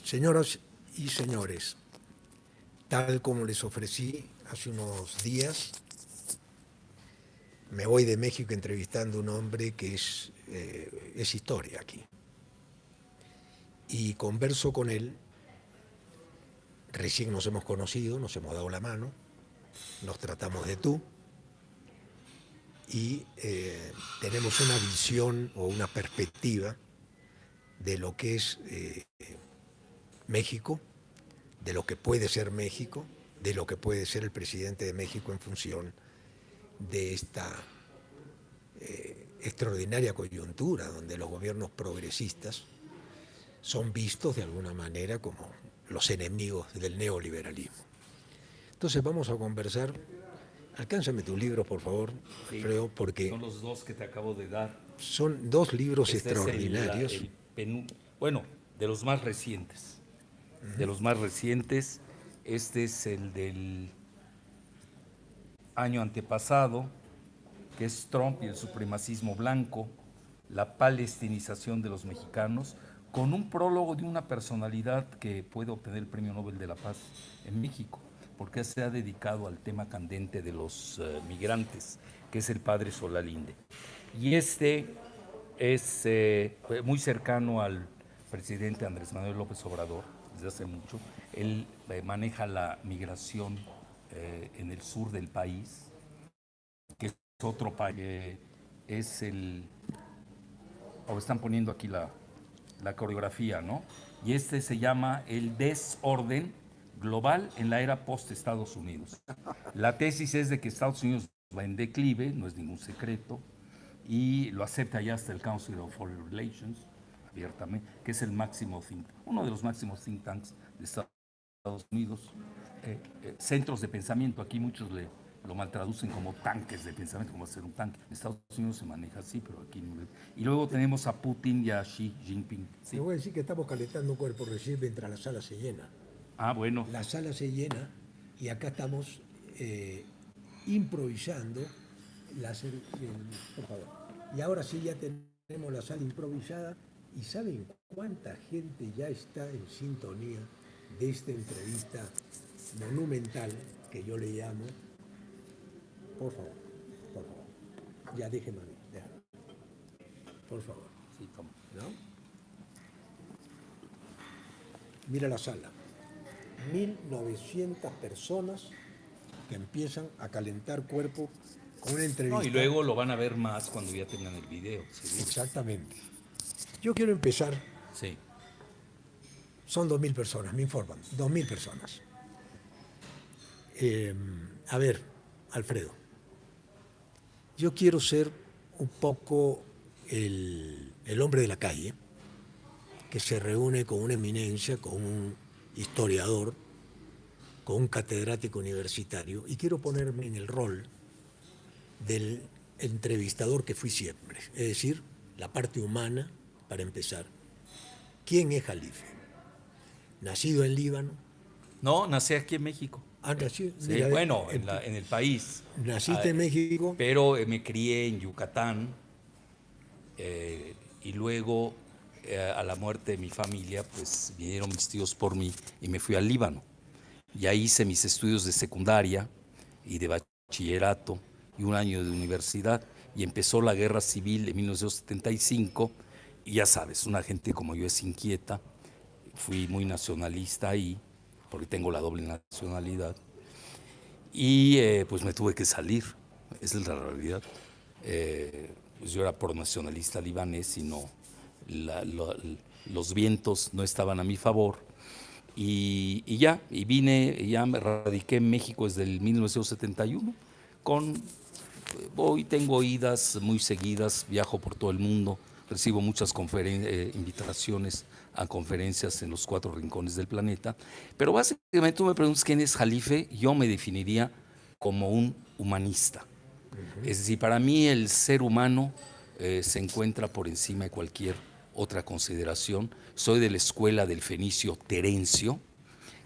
Señoras y señores, tal como les ofrecí hace unos días, me voy de México entrevistando a un hombre que es historia aquí. Y converso con él, recién nos hemos conocido, nos hemos dado la mano, nos tratamos de tú y tenemos una visión o una perspectiva de lo que es México, de lo que puede ser México, de lo que puede ser el presidente de México en función de esta extraordinaria coyuntura donde los gobiernos progresistas son vistos de alguna manera como los enemigos del neoliberalismo. Entonces vamos a conversar. Alcánzame tus libros, por favor, Sí, Alfredo, porque son los dos que te acabo de dar. son dos libros Este extraordinarios. es bueno, de los más recientes. De los más recientes, este es el del año antepasado, que es Trump y el supremacismo blanco, la palestinización de los mexicanos, con un prólogo de una personalidad que puede obtener el Premio Nobel de la Paz en México, porque se ha dedicado al tema candente de los migrantes, que es el padre Solalinde. Y este es muy cercano al presidente Andrés Manuel López Obrador, desde hace mucho. Él maneja la migración en el sur del país, que es otro país, es o están poniendo aquí la coreografía, ¿no? Y este se llama el desorden global en la era post-Estados Unidos. La tesis es de que Estados Unidos va en declive, no es ningún secreto, y lo acepta ya hasta el Council of Foreign Relations, abiertamente, que es el máximo uno de los máximos think tanks de Estados Unidos. Centros de pensamiento, aquí muchos lo maltraducen como tanques de pensamiento, como hacer un tanque. En Estados Unidos se maneja así, pero aquí no. Y luego tenemos a Putin y a Xi Jinping. ¿Sí? Te voy a decir que estamos calentando un cuerpo recién mientras la sala se llena. Ah, bueno. La sala se llena y acá estamos improvisando. Por favor. Y ahora sí ya tenemos la sala improvisada. ¿Y saben cuánta gente ya está en sintonía de esta entrevista monumental que yo le llamo? Por favor, por favor. Ya déjeme a mí, déjame. Por favor. Sí, toma. ¿No? Mira la sala. 1900 personas que empiezan a calentar cuerpo con una entrevista. No, y luego lo van a ver más cuando ya tengan el video. ¿Sí? Exactamente. Yo quiero empezar. Sí. Son 2000 personas, me informan. 2000 personas. A ver, Alfredo. Yo quiero ser un poco el hombre de la calle que se reúne con una eminencia, con un historiador, con un catedrático universitario, y quiero ponerme en el rol del entrevistador que fui siempre, es decir, la parte humana, para empezar. ¿Quién es Jalife? Nacido en Líbano. No, nací aquí en México. Ah, nació, Sí, mira, bueno, en el país. Naciste en México. Pero me crié en Yucatán y luego a la muerte de mi familia, pues vinieron mis tíos por mí y me fui al Líbano. Y ahí hice mis estudios de secundaria y de bachillerato y un año de universidad. Y empezó la guerra civil en 1975. Y ya sabes, una gente como yo es inquieta. Fui muy nacionalista ahí, porque tengo la doble nacionalidad. Y pues me tuve que salir, esa es la realidad. Pues yo era pronacionalista libanés y no, los vientos no estaban a mi favor. Y vine, ya me radiqué en México desde el 1971. Hoy tengo idas muy seguidas, viajo por todo el mundo, recibo muchas invitaciones a conferencias en los 4 rincones del planeta. Pero básicamente tú me preguntas quién es Jalife, yo me definiría como un humanista. Es decir, para mí el ser humano se encuentra por encima de cualquier otra consideración. Soy de la escuela del fenicio Terencio,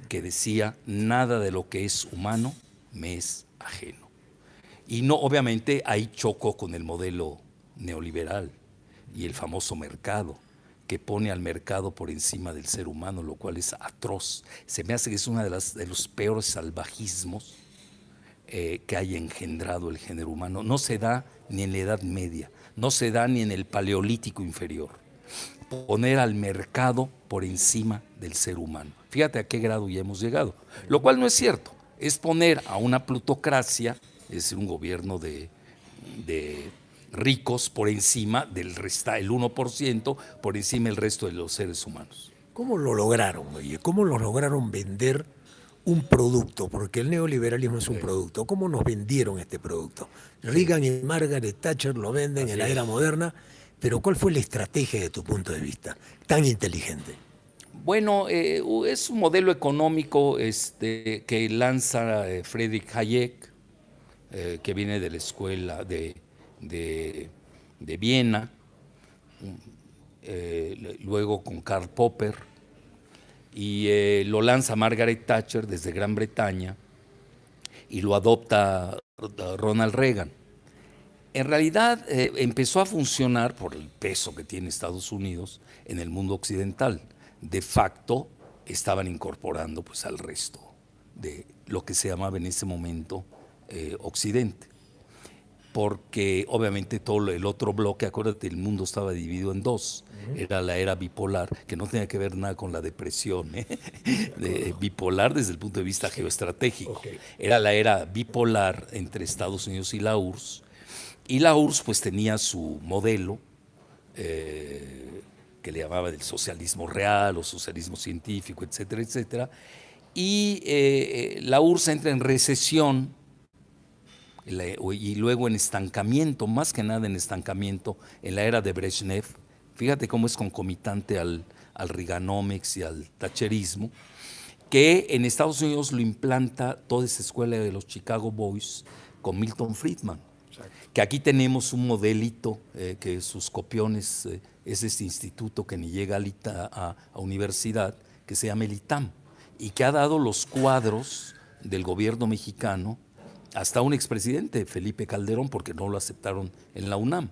que decía, nada de lo que es humano me es ajeno. Y no, obviamente ahí choco con el modelo neoliberal y el famoso mercado, que pone al mercado por encima del ser humano, lo cual es atroz. Se me hace que es uno de los peores salvajismos que haya engendrado el género humano. No se da ni en la Edad Media, no se da ni en el Paleolítico inferior. Poner al mercado por encima del ser humano. Fíjate a qué grado ya hemos llegado. Lo cual no es cierto. Es poner a una plutocracia, es decir, un gobierno de ricos por encima del el 1%, por encima del resto de los seres humanos. ¿Cómo lo lograron, oye? ¿Cómo lo lograron vender un producto? Porque el neoliberalismo es un producto. ¿Cómo nos vendieron este producto? Reagan y Margaret Thatcher lo venden Así en la es. era moderna, pero ¿cuál fue la estrategia de tu punto de vista tan inteligente? Bueno, es un modelo económico que lanza Friedrich Hayek, que viene de la escuela de Viena, luego con Karl Popper, y lo lanza Margaret Thatcher desde Gran Bretaña y lo adopta Ronald Reagan. En realidad empezó a funcionar por el peso que tiene Estados Unidos en el mundo occidental. De facto estaban incorporando pues al resto de lo que se llamaba en ese momento Occidente. Porque obviamente todo el otro bloque, acuérdate, el mundo estaba dividido en dos. Era la era bipolar, que no tenía que ver nada con la depresión, bipolar desde el punto de vista geoestratégico. Okay. Era la era bipolar entre Estados Unidos y la URSS. Y la URSS pues tenía su modelo que le llamaba el socialismo real o socialismo científico, etcétera, etcétera. Y la URSS entra en recesión y luego en estancamiento, más que nada en estancamiento en la era de Brezhnev. Fíjate cómo es concomitante al Reaganomics y al Thatcherismo, que en Estados Unidos lo implanta toda esa escuela de los Chicago Boys con Milton Friedman. Que aquí tenemos un modelito que sus copiones es este instituto que ni llega a universidad, que se llama el ITAM, y que ha dado los cuadros del gobierno mexicano hasta un expresidente, Felipe Calderón, porque no lo aceptaron en la UNAM.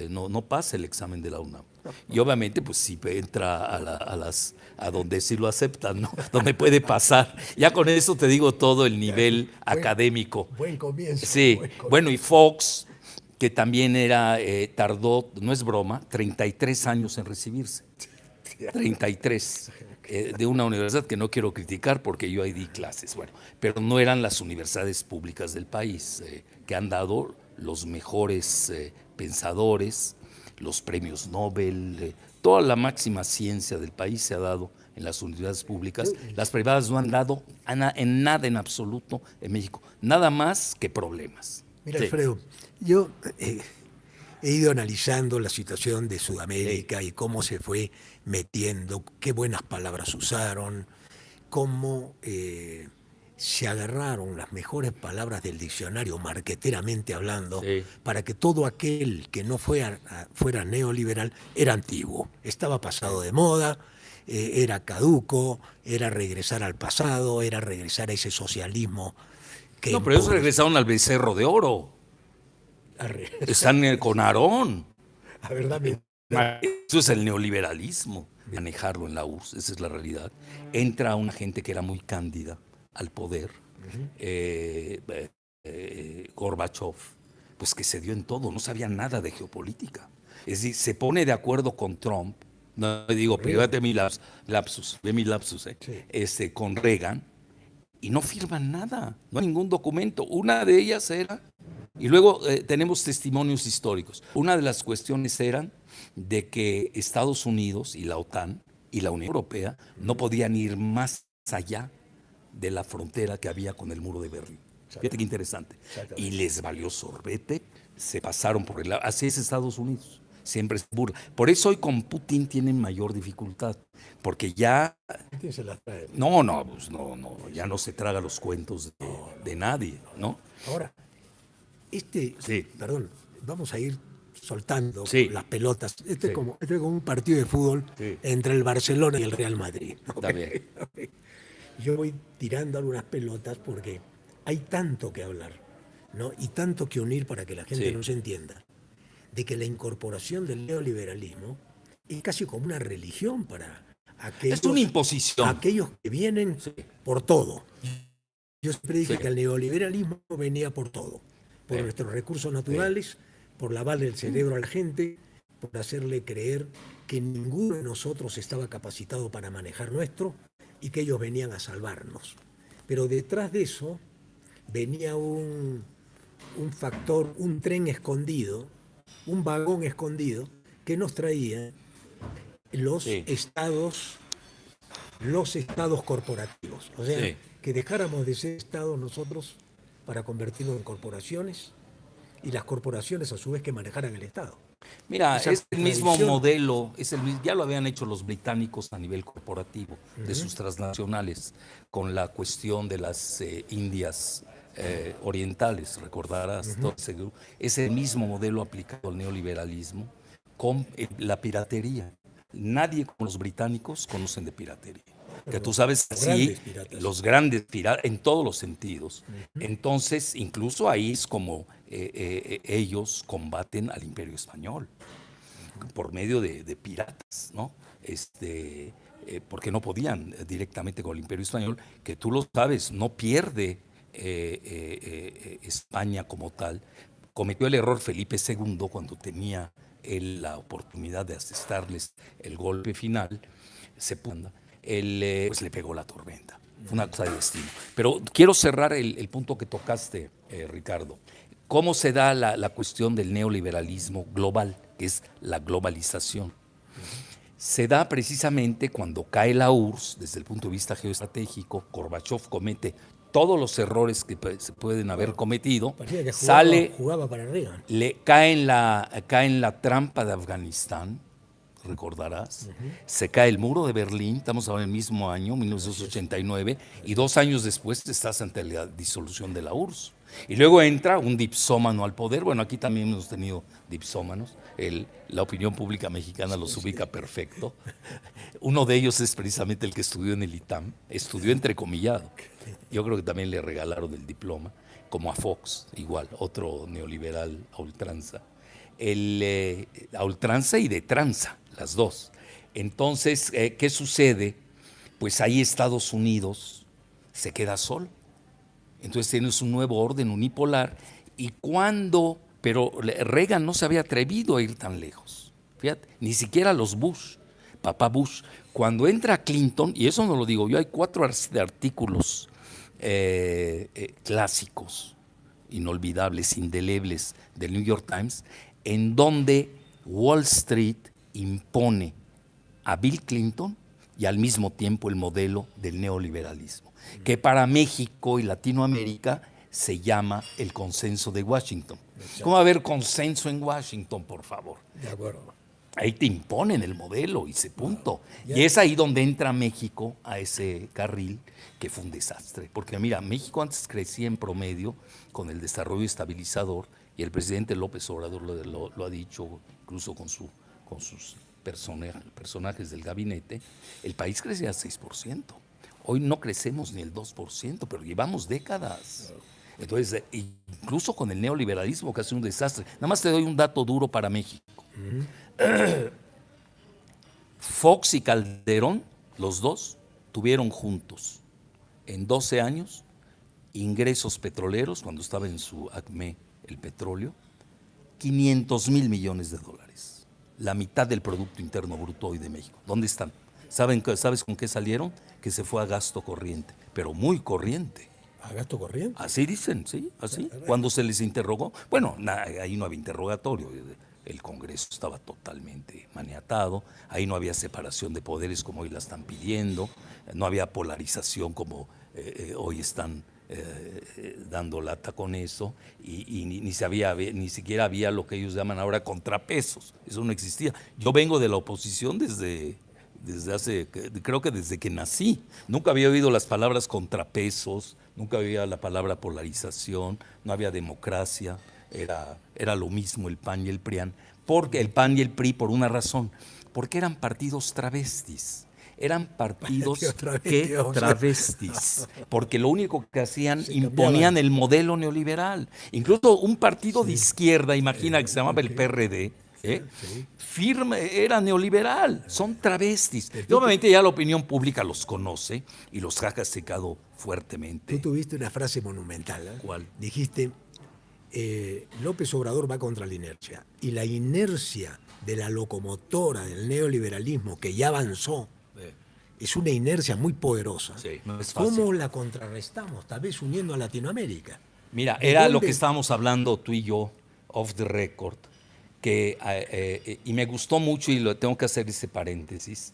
No pasa el examen de la UNAM. Y obviamente, pues sí entra a donde sí lo aceptan, ¿no? Donde puede pasar. Ya con eso te digo todo el nivel académico. Buen comienzo. Sí, buen comienzo. bueno, y Fox, que también tardó, no es broma, 33 años en recibirse. 33. De una universidad que no quiero criticar porque yo ahí di clases, bueno, pero no eran las universidades públicas del país que han dado los mejores pensadores, los premios Nobel, toda la máxima ciencia del país se ha dado en las universidades públicas. Las privadas no han dado en nada en absoluto en México, nada más que problemas. Mira, Sí. Alfredo, yo he ido analizando la situación de Sudamérica y cómo se fue metiendo, qué buenas palabras usaron, cómo se agarraron las mejores palabras del diccionario, marqueteramente hablando, Sí. para que todo aquel que no fuera neoliberal era antiguo, estaba pasado de moda, era caduco, era regresar al pasado, era regresar a ese socialismo que No, pero ellos regresaron al becerro de oro. Están con Aarón. A verdad, Eso es el neoliberalismo, manejarlo en la URSS, esa es la realidad. Entra una gente que era muy cándida al poder, Gorbachev, pues que se dio en todo, no sabía nada de geopolítica. Es decir, se pone de acuerdo con Trump, no digo, private mi lapsus, ve mi lapsus, Sí. con Reagan, y no firman nada, no hay ningún documento. Una de ellas era, y luego tenemos testimonios históricos, una de las cuestiones eran de que Estados Unidos y la OTAN y la Unión Europea no podían ir más allá de la frontera que había con el muro de Berlín. Fíjate qué interesante. Y les valió sorbete, se pasaron por el lado. Así es Estados Unidos, siempre se burla. Por eso hoy con Putin tienen mayor dificultad, porque ya ¿Quién se las trae? pues ya no se traga los cuentos de nadie, ¿no? Ahora, Sí. perdón, vamos a ir soltando Sí. las pelotas. Sí. Este es como un partido de fútbol Sí. entre el Barcelona y el Real Madrid. Está bien. Yo voy tirando algunas pelotas porque hay tanto que hablar, ¿no? Y tanto que unir para que la gente Sí. nos entienda, de que la incorporación del neoliberalismo es casi como una religión para Es una imposición. aquellos que vienen Sí, por todo. Yo siempre dije sí. que el neoliberalismo venía por todo, por Sí, nuestros recursos sí. naturales, por lavarle el cerebro a la gente, por hacerle creer que ninguno de nosotros estaba capacitado para manejar nuestro y que ellos venían a salvarnos. Pero detrás de eso venía un factor, un tren escondido, un vagón escondido que nos traía Sí, los estados corporativos. O sea, sí. que dejáramos de ser estados nosotros para convertirnos en corporaciones y las corporaciones a su vez que manejaran el Estado. Mira, Esa es el mismo contradicción. modelo, ya lo habían hecho los británicos a nivel corporativo, de sus transnacionales, con la cuestión de las Indias orientales, recordarás, todo ese grupo. Es el mismo modelo aplicado al neoliberalismo con la piratería. Nadie como los británicos conocen de piratería. Que tú sabes, Los sí, grandes piratas. los grandes piratas, en todos los sentidos. Entonces, incluso ahí es como ellos combaten al Imperio Español por medio de piratas, ¿no? Porque no podían directamente con el Imperio Español, que tú lo sabes, no pierde España como tal. Cometió el error Felipe II cuando tenía él la oportunidad de asestarles el golpe final, pues le pegó la tormenta. Fue una cosa de destino. Pero quiero cerrar el punto que tocaste, Ricardo. ¿Cómo se da la cuestión del neoliberalismo global, que es la globalización? Se da precisamente cuando cae la URSS, desde el punto de vista geoestratégico, Gorbachev comete todos los errores que se pueden haber cometido, Parecía que sale, jugaba para arriba. cae en la trampa de Afganistán, recordarás, se cae el muro de Berlín, estamos ahora en el mismo año, 1989, y 2 años después estás ante la disolución de la URSS. Y luego entra un dipsómano al poder. Bueno, aquí también hemos tenido dipsómanos. La opinión pública mexicana los ubica perfecto. Uno de ellos es precisamente el que estudió en el ITAM, estudió entrecomillado. Yo creo que también le regalaron el diploma, como a Fox, igual, otro neoliberal a ultranza. A ultranza y de tranza, las dos. Entonces, ¿qué sucede? Pues ahí Estados Unidos se queda solo. Entonces tienes un nuevo orden unipolar pero Reagan no se había atrevido a ir tan lejos, fíjate, ni siquiera los Bush, papá Bush. Cuando entra Clinton, y eso no lo digo yo, hay 4 artículos clásicos, inolvidables, indelebles del New York Times, en donde Wall Street impone a Bill Clinton y al mismo tiempo el modelo del neoliberalismo, que para México y Latinoamérica se llama el consenso de Washington. ¿Cómo va a haber consenso en Washington, por favor? De acuerdo. Ahí te imponen el modelo y se punto. Y es ahí donde entra México a ese carril, que fue un desastre. Porque mira, México antes crecía en promedio con el desarrollo estabilizador, y el presidente López Obrador lo ha dicho, incluso con sus personajes del gabinete, el país crecía 6%. Hoy no crecemos ni el 2%, pero llevamos décadas. Entonces, incluso con el neoliberalismo, que ha sido un desastre. Nada más te doy un dato duro para México. Fox y Calderón, los dos, tuvieron juntos en 12 años ingresos petroleros, cuando estaba en su acme el petróleo, 500,000 millones de dólares. La mitad del Producto Interno Bruto hoy de México. ¿Dónde están? ¿Sabes con qué salieron? Que se fue a gasto corriente, pero muy corriente. ¿A gasto corriente? Así dicen, sí, así. Cuando se les interrogó, bueno, ahí no había interrogatorio, el Congreso estaba totalmente maniatado, ahí no había separación de poderes como hoy la están pidiendo, no había polarización como hoy están dando lata con eso, y ni siquiera había lo que ellos llaman ahora contrapesos, eso no existía. Yo vengo de la oposición desde creo que desde que nací. Nunca había oído las palabras contrapesos, nunca había la palabra polarización, no había democracia, era lo mismo el PAN y el PRIAN, porque el PAN y el PRI por una razón, porque eran partidos travestis. Eran partidos travestis, porque lo único que hacían, imponían el modelo neoliberal. Incluso un partido de izquierda, imagina, que se llamaba el PRD, Sí. Firme, era neoliberal, son travestis. Y obviamente ya la opinión pública los conoce y los ha castigado fuertemente. Tú tuviste una frase monumental. ¿Cuál? Dijiste, López Obrador va contra la inercia. Y la inercia de la locomotora del neoliberalismo que ya avanzó es una inercia muy poderosa. Sí, no es fácil. ¿Cómo la contrarrestamos? Tal vez uniendo a Latinoamérica. Mira, era lo que estábamos hablando tú y yo, off the record, y me gustó mucho, y lo tengo que hacer ese paréntesis,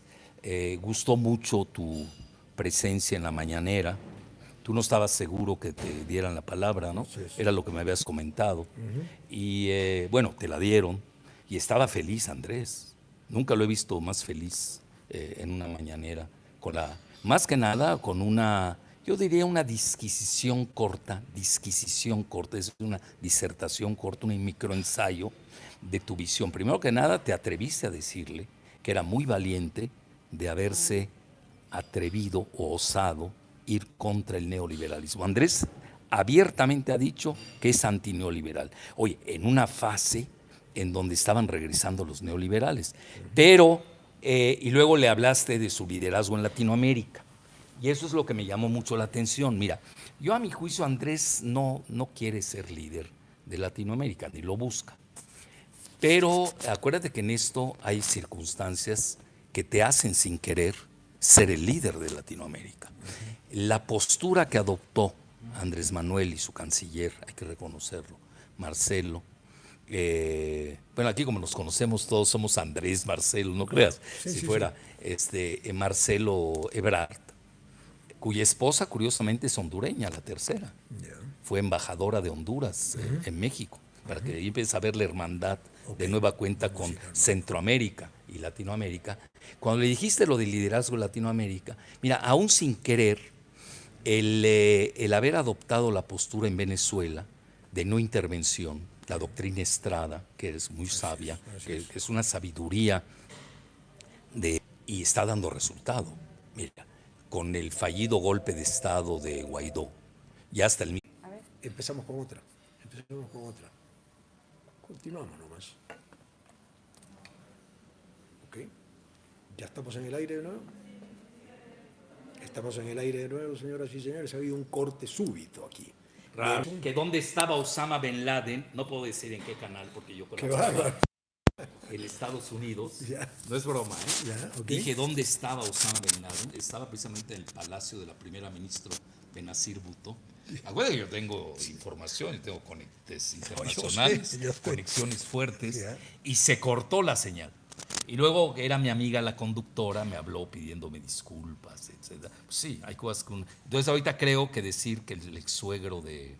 gustó mucho tu presencia en la mañanera. Tú no estabas seguro que te dieran la palabra, ¿no? Sí. Era lo que me habías comentado. Y bueno, te la dieron y estaba feliz Andrés. Nunca lo he visto más feliz en una mañanera. Más que nada con una, yo diría una disquisición corta, es una disertación corta, un microensayo de tu visión. Primero que nada, te atreviste a decirle que era muy valiente de haberse atrevido o osado ir contra el neoliberalismo. Andrés abiertamente ha dicho que es antineoliberal. Oye, en una fase en donde estaban regresando los neoliberales. Pero, y luego le hablaste de su liderazgo en Latinoamérica. Y eso es lo que me llamó mucho la atención. Mira, yo a mi juicio Andrés no quiere ser líder de Latinoamérica, ni lo busca. Pero acuérdate que en esto hay circunstancias que te hacen sin querer ser el líder de Latinoamérica. La postura que adoptó Andrés Manuel y su canciller, hay que reconocerlo, Marcelo, bueno, aquí como nos conocemos todos somos Andrés, Marcelo, no creas, si fuera Marcelo Ebrard, cuya esposa curiosamente es hondureña, la tercera, fue embajadora de Honduras en México, para que ahí empiece a ver la hermandad de nueva cuenta con Centroamérica y Latinoamérica. Cuando le dijiste lo del liderazgo de Latinoamérica, mira, aún sin querer, el haber adoptado la postura en Venezuela de no intervención, la doctrina Estrada, que es muy sabia, que es una sabiduría y está dando resultado. Mira, con el fallido golpe de Estado de Guaidó, ya hasta el... Empezamos con otra. Continuamos nomás. ¿Ok? ¿Ya estamos en el aire de nuevo? Estamos en el aire de nuevo, señoras y señores. Ha habido un corte súbito aquí. Raro. Que dónde estaba Osama Bin Laden, no puedo decir en qué canal porque yo Qué conozco bárbaro. en Estados Unidos, Ya. no es broma, ¿eh? Ya, ok. Dije dónde estaba Osama Bin Laden, estaba precisamente en el palacio de la primera ministra Benazir Bhutto. Acuérdate que yo tengo información, y tengo conexiones internacionales, yo sé. conexiones fuertes, Ya. y se cortó la señal. Y luego era mi amiga la conductora, me habló pidiéndome disculpas, etc. Pues sí, hay cosas que Entonces ahorita creo que decir que el ex suegro de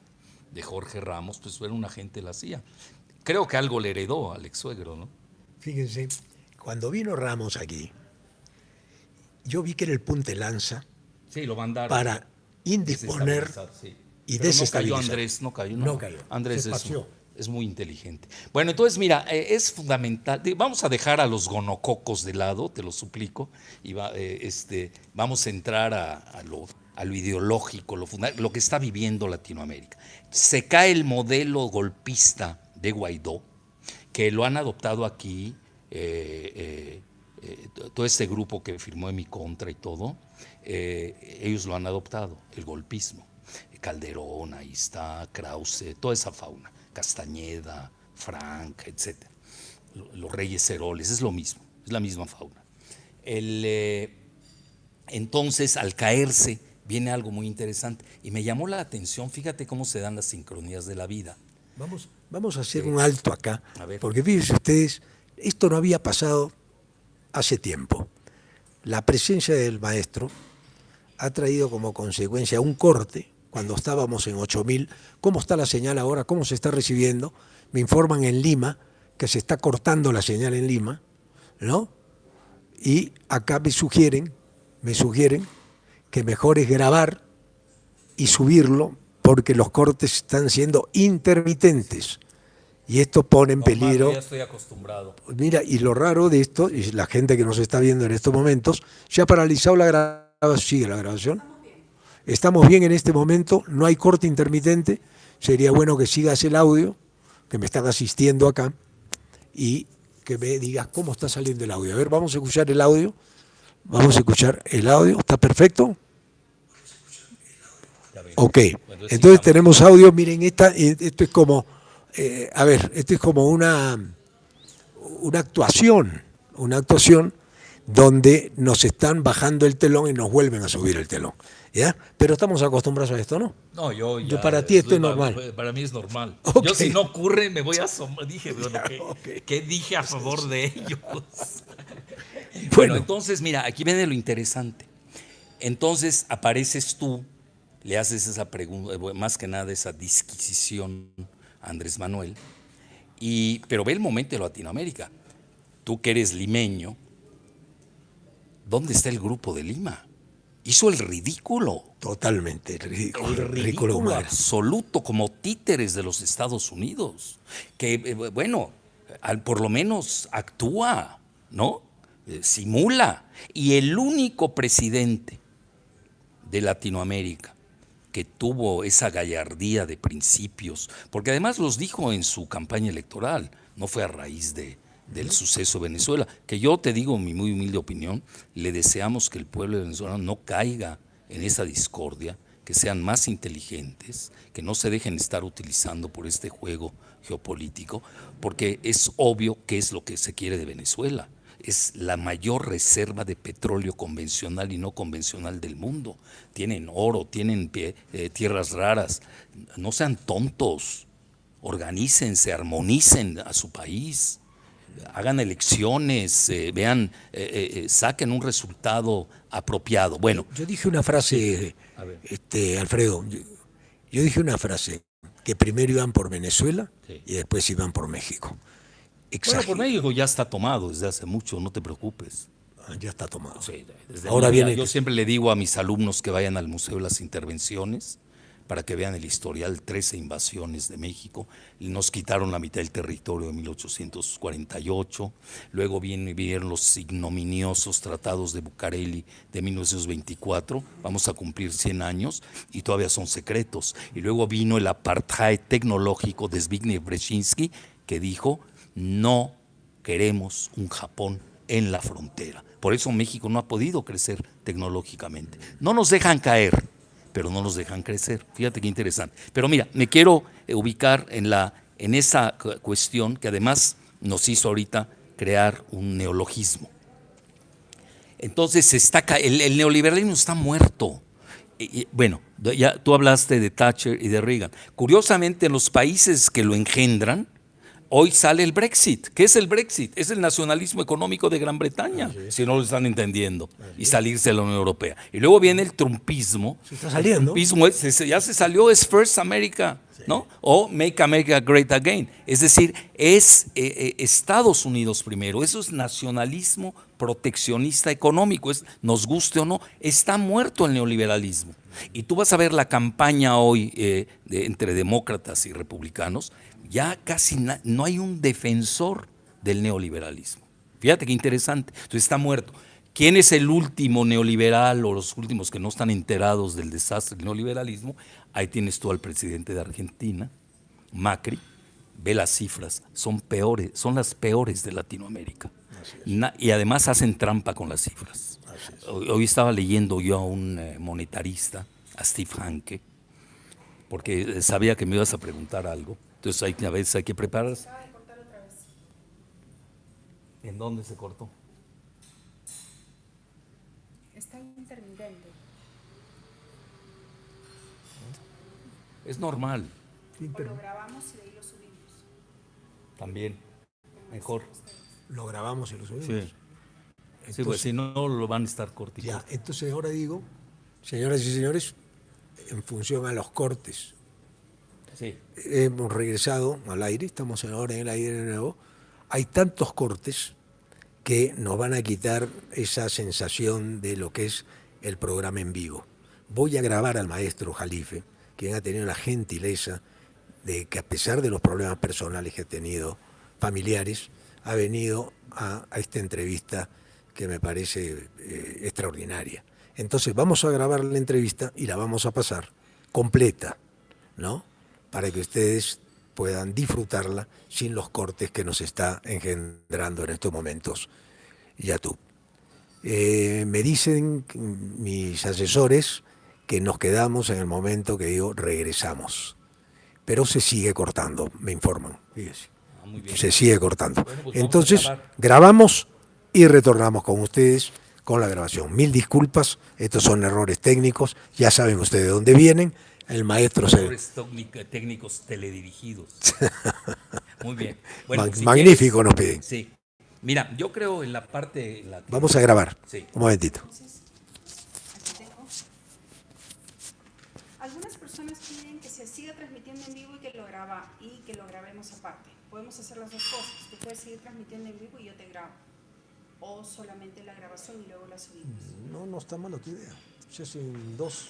Jorge Ramos, pues era un agente de la CIA. Creo que algo le heredó al ex suegro, ¿no? Fíjense, cuando vino Ramos aquí, yo vi que era el punta de lanza Sí, lo mandaron. para indisponer Sí. y Pero desestabilizar. no cayó Andrés, no cayó. No cayó, Andrés se paseó. es muy inteligente. Bueno, entonces mira, es fundamental. Vamos a dejar a los gonococos de lado, te lo suplico, y vamos a entrar a lo ideológico, lo que está viviendo Latinoamérica. Se cae el modelo golpista de Guaidó, que lo han adoptado aquí, todo este grupo que firmó en mi contra y todo, ellos lo han adoptado, el golpismo. Calderón, ahí está, Krause, toda esa fauna, Castañeda, Frank, etc. Los Reyes Heroles, es lo mismo, es la misma fauna. Entonces, al caerse, viene algo muy interesante y me llamó la atención, fíjate cómo se dan las sincronías de la vida. Vamos a hacer un alto acá, A ver. porque fíjense ustedes, esto no había pasado hace tiempo. La presencia del maestro ha traído como consecuencia un corte. Cuando estábamos en 8.000, ¿cómo está la señal ahora? ¿Cómo se está recibiendo? Me informan en Lima que se está cortando la señal en Lima, ¿no? Y acá me sugieren que mejor es grabar y subirlo porque los cortes están siendo intermitentes y esto pone en peligro. Ya estoy acostumbrado. Mira, y lo raro de esto, y la gente que nos está viendo en estos momentos, se ha paralizado la grabación. ¿Sigue la grabación? Estamos bien en este momento, no hay corte intermitente. Sería bueno que sigas el audio, que me están asistiendo acá, y que me digas cómo está saliendo el audio. A ver, vamos a escuchar el audio. Vamos a escuchar el audio. ¿Está perfecto? Ok. Entonces tenemos audio. Miren, esto es como, esto es como una actuación donde nos están bajando el telón y nos vuelven a subir el telón. ¿Ya? Pero estamos acostumbrados a esto, ¿no? No, yo para ti esto es normal. Para mí es normal. Okay. Yo si no ocurre me voy a asomar. Dije, bueno, Claro, ¿qué dije a favor de ellos? Bueno, entonces, mira, aquí viene lo interesante. Entonces apareces tú, le haces esa pregunta, más que nada esa disquisición a Andrés Manuel, pero ve el momento de Latinoamérica. Tú que eres limeño, ¿dónde está el Grupo de Lima? Hizo el ridículo. Totalmente ridículo. El ridículo absoluto, como títeres de los Estados Unidos. Que, por lo menos actúa, ¿no? Simula. Y el único presidente de Latinoamérica que tuvo esa gallardía de principios, porque además los dijo en su campaña electoral, no fue a raíz del suceso de Venezuela, que yo te digo mi muy humilde opinión, le deseamos que el pueblo de Venezuela no caiga en esa discordia, que sean más inteligentes, que no se dejen estar utilizando por este juego geopolítico, porque es obvio qué es lo que se quiere de Venezuela. Es la mayor reserva de petróleo convencional y no convencional del mundo. Tienen oro, tienen tierras raras. No sean tontos, organícense, armonicen a su país, hagan elecciones, saquen un resultado apropiado. Bueno, yo dije una frase, Alfredo, yo dije una frase, que primero iban por Venezuela y después iban por México. Bueno, por México ya está tomado desde hace mucho, no te preocupes. Ya está tomado. Sí, ahora viene. Yo siempre le digo a mis alumnos que vayan al Museo de las Intervenciones para que vean el historial, 13 invasiones de México. Nos quitaron la mitad del territorio en 1848. Luego vieron los ignominiosos tratados de Bucareli de 1924. Vamos a cumplir 100 años y todavía son secretos. Y luego vino el apartheid tecnológico de Zbigniew Brzezinski, que dijo: no queremos un Japón en la frontera. Por eso México no ha podido crecer tecnológicamente. No nos dejan caer, pero no nos dejan crecer. Fíjate qué interesante. Pero mira, me quiero ubicar en esa cuestión que además nos hizo ahorita crear un neologismo. Entonces el neoliberalismo está muerto. Bueno, ya tú hablaste de Thatcher y de Reagan. Curiosamente, en los países que lo engendran, hoy sale el Brexit. ¿Qué es el Brexit? Es el nacionalismo económico de Gran Bretaña, si no lo están entendiendo, y salirse de la Unión Europea. Y luego viene el trumpismo. Se está saliendo. El trumpismo ya se salió, es First America, ¿no? O Make America Great Again. Es decir, es Estados Unidos primero. Eso es nacionalismo proteccionista económico. Nos guste o no, está muerto el neoliberalismo. Y tú vas a ver la campaña hoy entre demócratas y republicanos. Ya casi no hay un defensor del neoliberalismo. Fíjate qué interesante. Entonces está muerto. ¿Quién es el último neoliberal o los últimos que no están enterados del desastre del neoliberalismo? Ahí tienes tú al presidente de Argentina, Macri. Ve las cifras, son peores, son las peores de Latinoamérica. Y además hacen trampa con las cifras. Hoy estaba leyendo yo a un monetarista, a Steve Hanke, porque sabía que me ibas a preguntar algo. Entonces a veces hay que prepararse. Se acaba de cortar otra vez. ¿En dónde se cortó? Está intermitente. Es normal. O lo grabamos y de ahí lo subimos. También. Mejor. Lo grabamos y lo subimos. Sí. Sí, pues si no lo van a estar cortando. Ya, entonces ahora digo, señoras y señores, en función a los cortes, Sí. hemos regresado al aire, estamos ahora en el aire de nuevo. Hay tantos cortes que nos van a quitar esa sensación de lo que es el programa en vivo. Voy a grabar al maestro Jalife, quien ha tenido la gentileza de que, a pesar de los problemas personales que ha tenido familiares, ha venido a esta entrevista que me parece extraordinaria. Entonces vamos a grabar la entrevista y la vamos a pasar completa, ¿no? Para que ustedes puedan disfrutarla sin los cortes que nos está engendrando en estos momentos YouTube. Me dicen mis asesores que nos quedamos en el momento que digo regresamos, pero se sigue cortando, me informan, fíjese. Muy bien. Se sigue cortando. Bueno, pues entonces vamos a grabar. grabamos y retornamos con ustedes con la grabación. Mil disculpas, estos son errores técnicos, ya saben ustedes de dónde vienen. El maestro se... Errores técnicos teledirigidos. Muy bien. Bueno, si magnífico quieres, nos piden. sí. Mira, yo creo en la parte... En la que, Vamos a grabar. Sí. Un momentito. Aquí tengo. Algunas personas piden que se siga transmitiendo en vivo y que lo grabemos aparte. Podemos hacer las dos cosas. Tú puedes seguir transmitiendo en vivo y yo te grabo. O solamente la grabación y luego la subimos. No está mal tu idea. Se hacen dos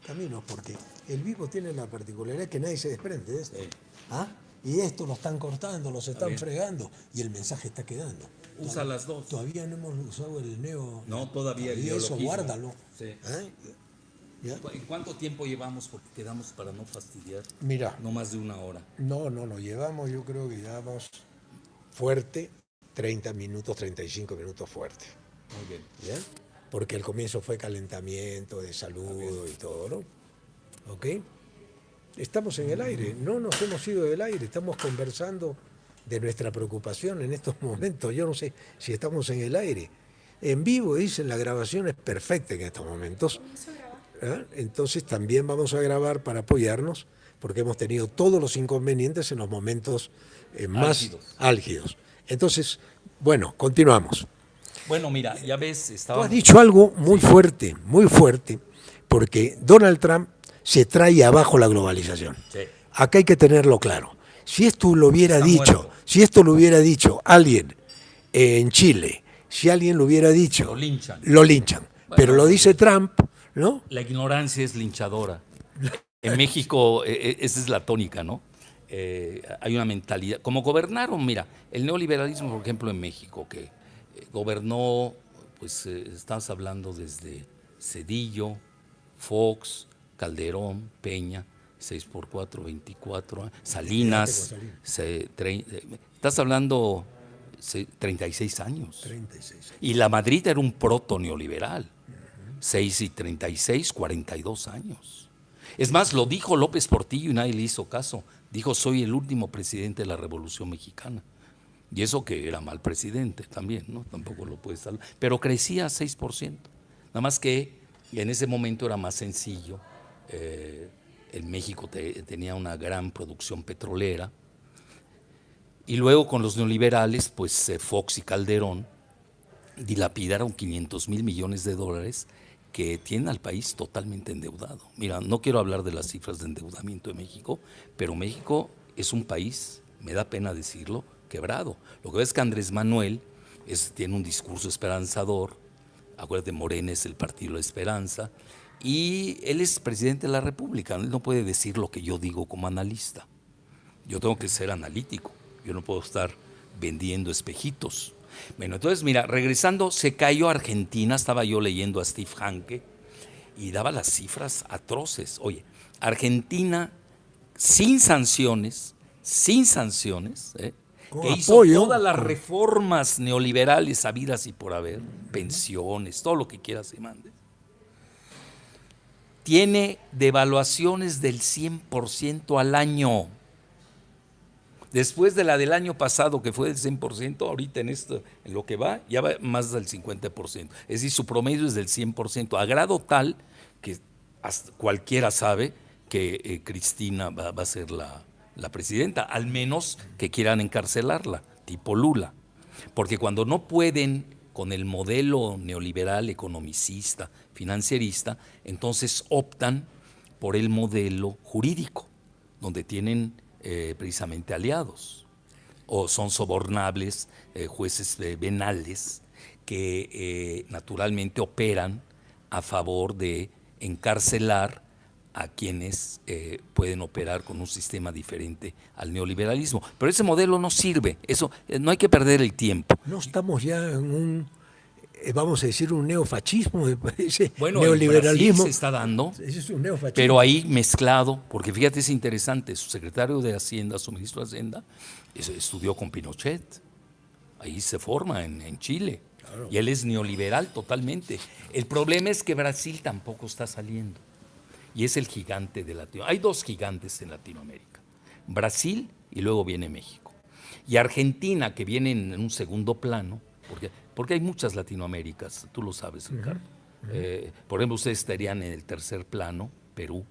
caminos porque el vivo tiene la particularidad que nadie se desprende de esto. Sí. ¿Ah? Y esto lo están cortando, los están bien. fregando y el mensaje está quedando. Usa las dos. Todavía no hemos usado el neo. No, todavía el eso, neologismo. guárdalo. Sí. ¿Eh? ¿Ya? ¿En cuánto tiempo llevamos? Porque quedamos para no fastidiar. Mira, No más de una hora. no, llevamos, yo creo que llevamos fuerte, 30 minutos, 35 minutos fuerte. Muy bien. ¿Ya? Porque el comienzo fue calentamiento, de saludo y todo, ¿no? ¿Ok? Estamos en el aire, no nos hemos ido del aire, estamos conversando de nuestra preocupación en estos momentos. Yo no sé si estamos en el aire. En vivo, dicen, la grabación es perfecta en estos momentos. Comienzo a grabar. ¿Ah? Entonces también vamos a grabar para apoyarnos, porque hemos tenido todos los inconvenientes en los momentos más álgidos. Entonces, bueno, continuamos. Bueno, mira, ya ves, Tú estábamos... has dicho algo muy fuerte, porque Donald Trump se trae abajo la globalización. Sí. Acá hay que tenerlo claro. Si esto lo hubiera Está dicho, muerto. si esto lo hubiera dicho alguien en Chile, si alguien lo hubiera dicho, Lo linchan. lo linchan. Bueno, Pero lo dice Trump, ¿no? La ignorancia es linchadora. En México, esa es la tónica, ¿no? Hay una mentalidad. Como gobernaron, mira, el neoliberalismo, por ejemplo, en México, que gobernó, pues estamos hablando desde Cedillo, Fox, Calderón, Peña, 6x4, 24, Salinas, estás hablando 36 años. 36. Y la Madrid era un proto neoliberal. 6 y 36, 42 años. Es más, lo dijo López Portillo y nadie le hizo caso. Dijo, soy el último presidente de la Revolución Mexicana. Y eso que era mal presidente también, ¿no? Tampoco lo puedes salvar. Pero crecía 6%. Nada más que en ese momento era más sencillo. En México tenía una gran producción petrolera. Y luego con los neoliberales, pues Fox y Calderón dilapidaron 500,000 millones de dólares que tienen al país totalmente endeudado. Mira, no quiero hablar de las cifras de endeudamiento de México, pero México es un país, me da pena decirlo, quebrado. Lo que ves es que Andrés Manuel tiene un discurso esperanzador, acuérdate, Morena es el partido de la esperanza, y él es presidente de la República, él no puede decir lo que yo digo como analista. Yo tengo que ser analítico, yo no puedo estar vendiendo espejitos. Bueno, entonces mira, regresando, se cayó Argentina, estaba yo leyendo a Steve Hanke y daba las cifras atroces. Oye, Argentina sin sanciones, Con que hizo apoyo, todas las reformas neoliberales habidas y por haber, pensiones, todo lo que quieras y mandes, tiene devaluaciones del 100% al año. Después de la del año pasado, que fue del 100%, ahorita en lo que va, ya va más del 50%. Es decir, su promedio es del 100%, a grado tal que hasta cualquiera sabe que Cristina va a ser la presidenta, al menos que quieran encarcelarla, tipo Lula. Porque cuando no pueden con el modelo neoliberal, economicista, financierista, entonces optan por el modelo jurídico, donde tienen precisamente aliados, o son sobornables, jueces venales que naturalmente operan a favor de encarcelar a quienes pueden operar con un sistema diferente al neoliberalismo. Pero ese modelo no sirve, eso no hay que perder el tiempo. No estamos ya en vamos a decir, un neofascismo, me parece, Bueno, neoliberalismo. en Brasil se está dando, Ese es un neofascismo. pero ahí mezclado, porque fíjate, es interesante, su secretario de Hacienda, su ministro de Hacienda, estudió con Pinochet, ahí se forma en Chile, claro. Y él es neoliberal totalmente. El problema es que Brasil tampoco está saliendo, y es el gigante de Latinoamérica. Hay dos gigantes en Latinoamérica, Brasil y luego viene México. Y Argentina, que viene en un segundo plano, porque hay muchas Latinoaméricas, tú lo sabes, Ricardo. Por ejemplo, ustedes estarían en el tercer plano, Perú,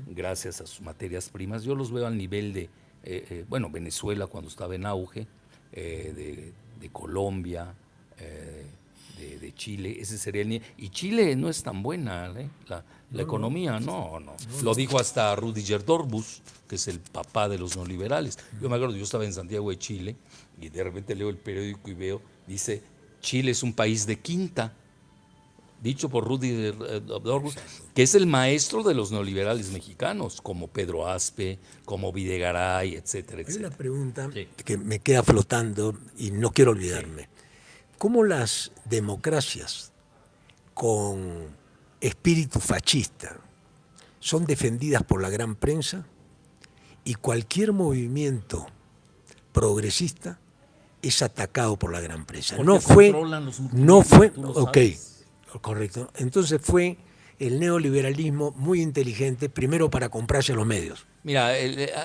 gracias a sus materias primas. Yo los veo al nivel de, Venezuela cuando estaba en auge, de Colombia, de Chile, ese sería el nivel. Y Chile no es tan buena, la economía, no. Lo dijo hasta Rüdiger Dorbus, que es el papá de los neoliberales. Yo me acuerdo, yo estaba en Santiago de Chile y de repente leo el periódico y veo, dice, Chile es un país de quinta, dicho por Rüdiger Dorbus, que es el maestro de los neoliberales mexicanos, como Pedro Aspe, como Videgaray, etcétera, etcétera. Hay una pregunta que me queda flotando y no quiero olvidarme. ¿Cómo las democracias con espíritu fascista son defendidas por la gran prensa y cualquier movimiento progresista es atacado por la gran prensa? Porque no fue, ok, correcto. Entonces fue el neoliberalismo muy inteligente, primero para comprarse los medios. Mira,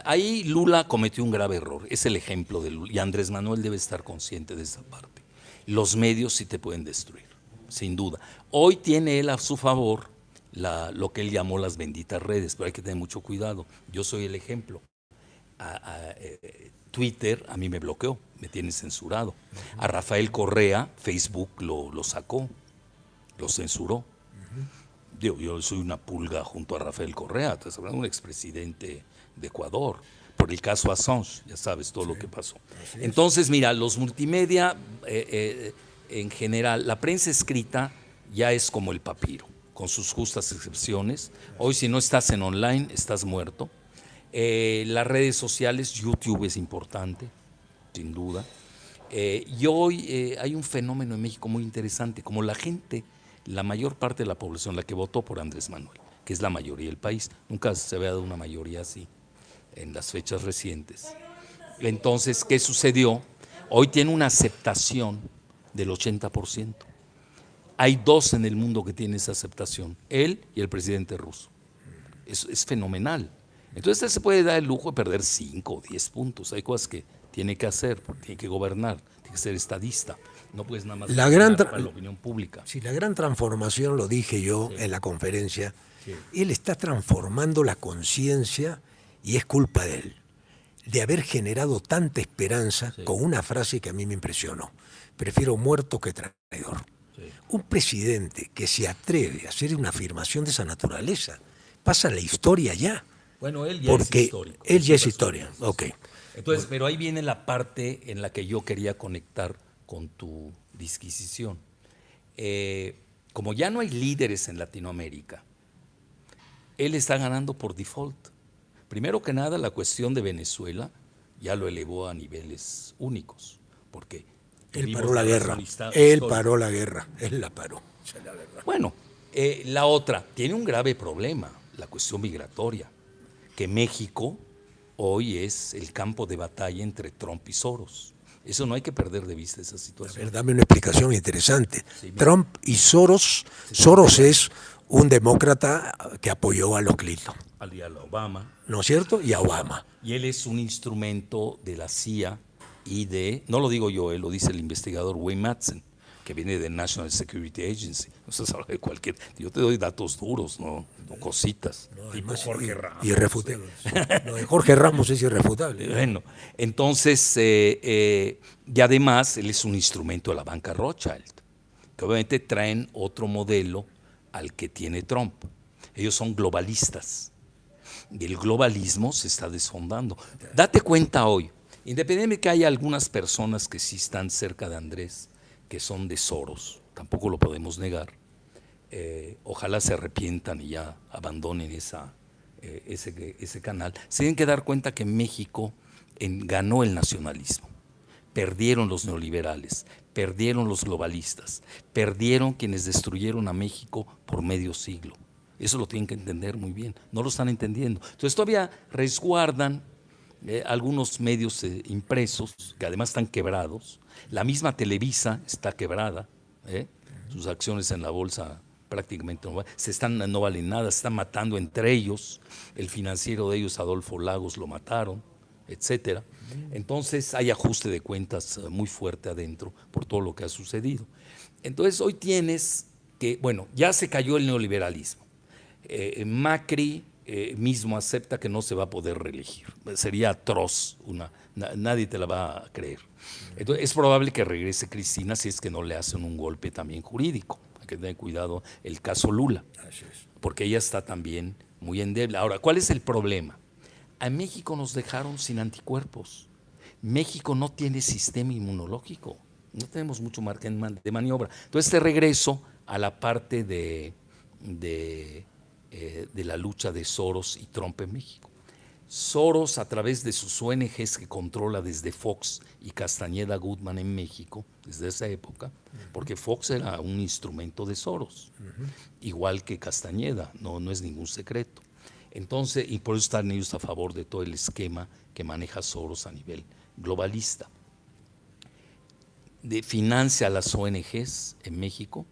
ahí Lula cometió un grave error, es el ejemplo de Lula, y Andrés Manuel debe estar consciente de esa parte. Los medios sí te pueden destruir, sin duda. Hoy tiene él a su favor lo que él llamó las benditas redes, pero hay que tener mucho cuidado. Yo soy el ejemplo. Twitter a mí me bloqueó, me tiene censurado. A Rafael Correa, Facebook lo sacó, lo censuró. Yo soy una pulga junto a Rafael Correa, un expresidente de Ecuador, por el caso Assange, ya sabes todo lo que pasó. Entonces, mira, los multimedia, en general, la prensa escrita ya es como el papiro, con sus justas excepciones. Hoy si no estás en online, estás muerto. Las redes sociales, YouTube es importante, sin duda. Y hoy hay un fenómeno en México muy interesante, como la gente, la mayor parte de la población, la que votó por Andrés Manuel, que es la mayoría del país, nunca se había dado una mayoría así en las fechas recientes. Entonces, ¿qué sucedió? Hoy tiene una aceptación del 80%. Hay dos en el mundo que tienen esa aceptación, él y el presidente ruso. Es fenomenal. Entonces él se puede dar el lujo de perder 5 o 10 puntos. Hay cosas que tiene que hacer, tiene que gobernar, tiene que ser estadista. No puedes nada más para la opinión pública. Sí, la gran transformación, lo dije yo en la conferencia, él está transformando la conciencia y es culpa de él, de haber generado tanta esperanza con una frase que a mí me impresionó. Prefiero muerto que traidor. Un presidente que se atreve a hacer una afirmación de esa naturaleza pasa a la historia ya. Bueno, él ya es histórico. Él ya es historia, ok. Entonces, pero ahí viene la parte en la que yo quería conectar con tu disquisición. Como ya no hay líderes en Latinoamérica, él está ganando por default. Primero que nada, la cuestión de Venezuela ya lo elevó a niveles únicos, porque él paró la guerra, él la paró. Bueno, la otra, tiene un grave problema, la cuestión migratoria, que México hoy es el campo de batalla entre Trump y Soros. Eso no hay que perder de vista esa situación. A ver, dame una explicación interesante. Sí, Trump y Soros, Soros es un demócrata que apoyó a los Clinton. A Obama. ¿No es cierto? Y a Obama. Y él es un instrumento de la CIA y no lo digo yo, lo dice el investigador Wayne Madsen, que viene de National Security Agency. No se habla de cualquier. Yo te doy datos duros, no cositas. No, tipo Jorge Ramos. Irrefutable. Lo de Jorge Ramos es irrefutable. Bueno, entonces, y además, él es un instrumento de la banca Rothschild, que obviamente traen otro modelo al que tiene Trump. Ellos son globalistas. Y el globalismo se está desfondando. Date cuenta hoy, independientemente de que haya algunas personas que sí están cerca de Andrés, que son de Soros, tampoco lo podemos negar. Ojalá se arrepientan y ya abandonen ese canal. Se tienen que dar cuenta que México ganó el nacionalismo, Perdieron los neoliberales, perdieron los globalistas, perdieron quienes destruyeron a México por medio siglo. Eso lo tienen que entender muy bien, no lo están entendiendo. Entonces todavía resguardan algunos medios impresos, que además están quebrados. La misma Televisa está quebrada, sus acciones en la bolsa prácticamente no valen nada, se están matando entre ellos. El financiero de ellos, Adolfo Lagos, lo mataron, etcétera. Entonces hay ajuste de cuentas muy fuerte adentro por todo lo que ha sucedido. Entonces hoy tienes que, bueno, ya se cayó el neoliberalismo. Macri mismo acepta que no se va a poder reelegir. Sería atroz, nadie te la va a creer. Entonces es probable que regrese Cristina si es que no le hacen un golpe también jurídico. Hay que tener cuidado el caso Lula, porque ella está también muy endeble. Ahora, ¿cuál es el problema? A México nos dejaron sin anticuerpos. México no tiene sistema inmunológico. No tenemos mucho margen de maniobra. Entonces te regreso a la parte de la lucha de Soros y Trump en México. Soros, a través de sus ONGs que controla desde Fox y Castañeda Goodman en México, desde esa época, porque Fox era un instrumento de Soros, igual que Castañeda, no es ningún secreto. Entonces, y por eso están ellos a favor de todo el esquema que maneja Soros a nivel globalista. Financia a las ONGs en México,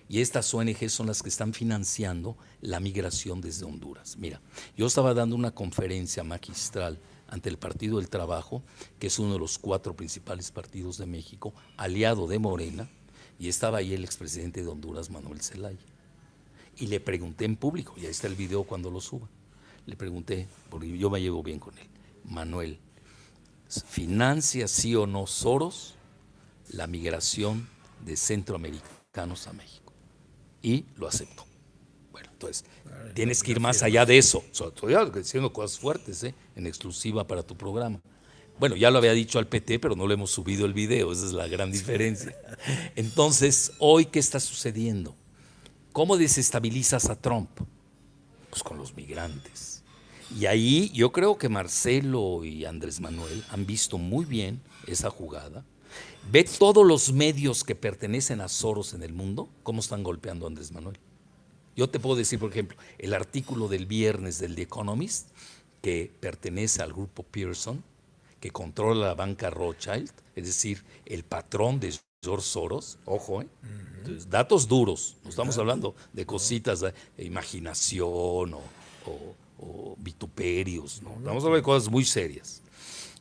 y estas ONGs son las que están financiando la migración desde Honduras. Mira, yo estaba dando una conferencia magistral ante el Partido del Trabajo, que es uno de los 4 principales partidos de México, aliado de Morena, y estaba ahí el expresidente de Honduras, Manuel Zelaya. Y le pregunté en público, y ahí está el video cuando lo suba, le pregunté, porque yo me llevo bien con él, Manuel, ¿financia sí o no Soros la migración de centroamericanos a México? Y lo aceptó. Bueno, entonces, tienes que ir más allá de eso. Estoy diciendo cosas fuertes, en exclusiva para tu programa. Bueno, ya lo había dicho al PT, pero no le hemos subido el video, esa es la gran diferencia. Entonces, hoy, ¿qué está sucediendo? ¿Cómo desestabilizas a Trump? Pues con los migrantes. Y ahí yo creo que Marcelo y Andrés Manuel han visto muy bien esa jugada. Ve todos los medios que pertenecen a Soros en el mundo, cómo están golpeando a Andrés Manuel. Yo te puedo decir, por ejemplo, el artículo del viernes del The Economist, que pertenece al grupo Pearson, que controla la banca Rothschild, es decir, el patrón de George Soros, ojo, Entonces, datos duros, no estamos hablando de cositas de imaginación o vituperios, ¿no? Estamos hablando de cosas muy serias.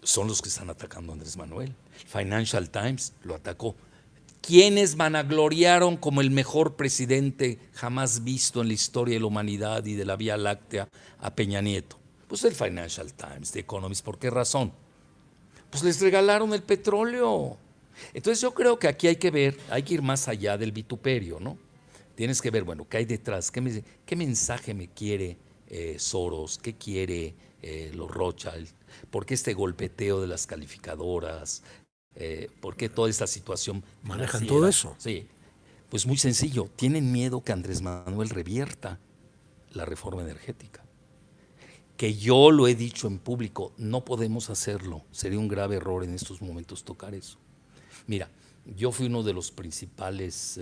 Son los que están atacando a Andrés Manuel. Financial Times lo atacó. ¿Quiénes vanagloriaron como el mejor presidente jamás visto en la historia de la humanidad y de la Vía Láctea a Peña Nieto? Pues el Financial Times, The Economist. ¿Por qué razón? Pues les regalaron el petróleo. Entonces yo creo que aquí hay que ver, hay que ir más allá del vituperio, ¿no? Tienes que ver, bueno, ¿qué hay detrás? ¿Qué mensaje me quiere Soros? ¿Qué quiere los Rothschild? ¿Por qué este golpeteo de las calificadoras? ¿Por qué toda esta situación ¿Manejan financiera? todo eso? Sí, pues muy sencillo. Tienen miedo que Andrés Manuel revierta la reforma energética. Que yo lo he dicho en público, no podemos hacerlo. Sería un grave error en estos momentos tocar eso. Mira, yo fui uno de los principales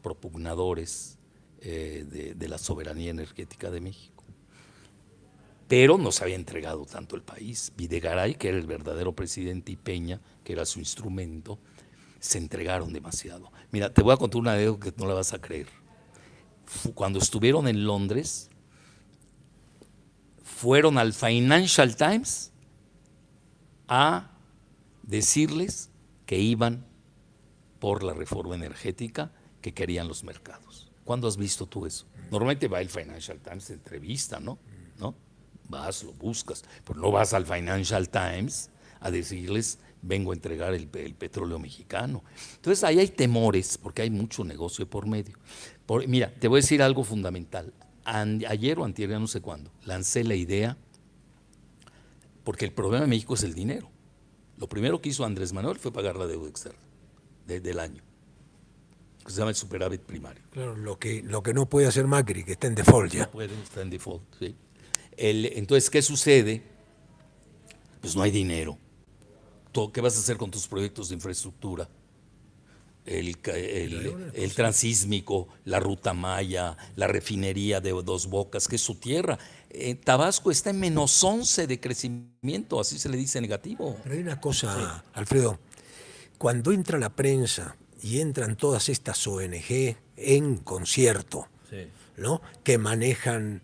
propugnadores de la soberanía energética de México. Pero no se había entregado tanto el país. Videgaray, que era el verdadero presidente, y Peña, que era su instrumento, se entregaron demasiado. Mira, te voy a contar una anécdota que no la vas a creer. Cuando estuvieron en Londres, fueron al Financial Times a decirles que iban por la reforma energética que querían los mercados. ¿Cuándo has visto tú eso? Normalmente va el Financial Times, entrevista, ¿no? Vas, lo buscas, pero no vas al Financial Times a decirles, vengo a entregar el petróleo mexicano. Entonces ahí hay temores, porque hay mucho negocio por medio. Mira, te voy a decir algo fundamental. Ayer o antier, no sé cuándo, lancé la idea, porque el problema de México es el dinero. Lo primero que hizo Andrés Manuel fue pagar la deuda externa del año, que se llama el superávit primario. Claro, lo que no puede hacer Macri, que está en default ya. No puede, está en default, sí. Entonces, ¿qué sucede? Pues no hay dinero. ¿Qué vas a hacer con tus proyectos de infraestructura? El transísmico, la ruta Maya, la refinería de Dos Bocas, que es su tierra. Tabasco está en -11 de crecimiento, así se le dice negativo. Pero hay una cosa, Alfredo, cuando entra la prensa y entran todas estas ONG en concierto, Sí. ¿no? Que manejan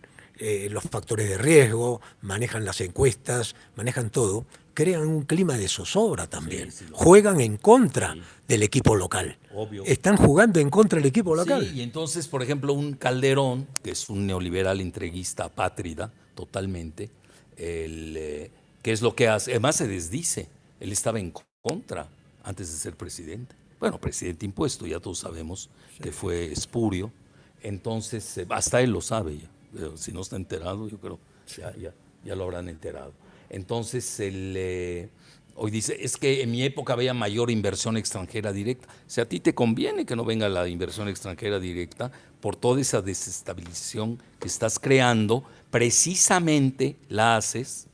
los factores de riesgo, manejan las encuestas, manejan todo, crean un clima de zozobra también. Sí, Juegan en contra del equipo local. Obvio. Están jugando en contra del equipo local. Sí, y entonces, por ejemplo, un Calderón, que es un neoliberal entreguista apátrida, totalmente, ¿qué es lo que hace? Además se desdice, él estaba en contra antes de ser presidente. Bueno, presidente impuesto, ya todos sabemos que fue espurio. Entonces, hasta él lo sabe ya. Pero si no está enterado, yo creo ya lo habrán enterado. Entonces, hoy dice, es que en mi época había mayor inversión extranjera directa. O sea, a ti te conviene que no venga la inversión extranjera directa por toda esa desestabilización que estás creando, precisamente la haces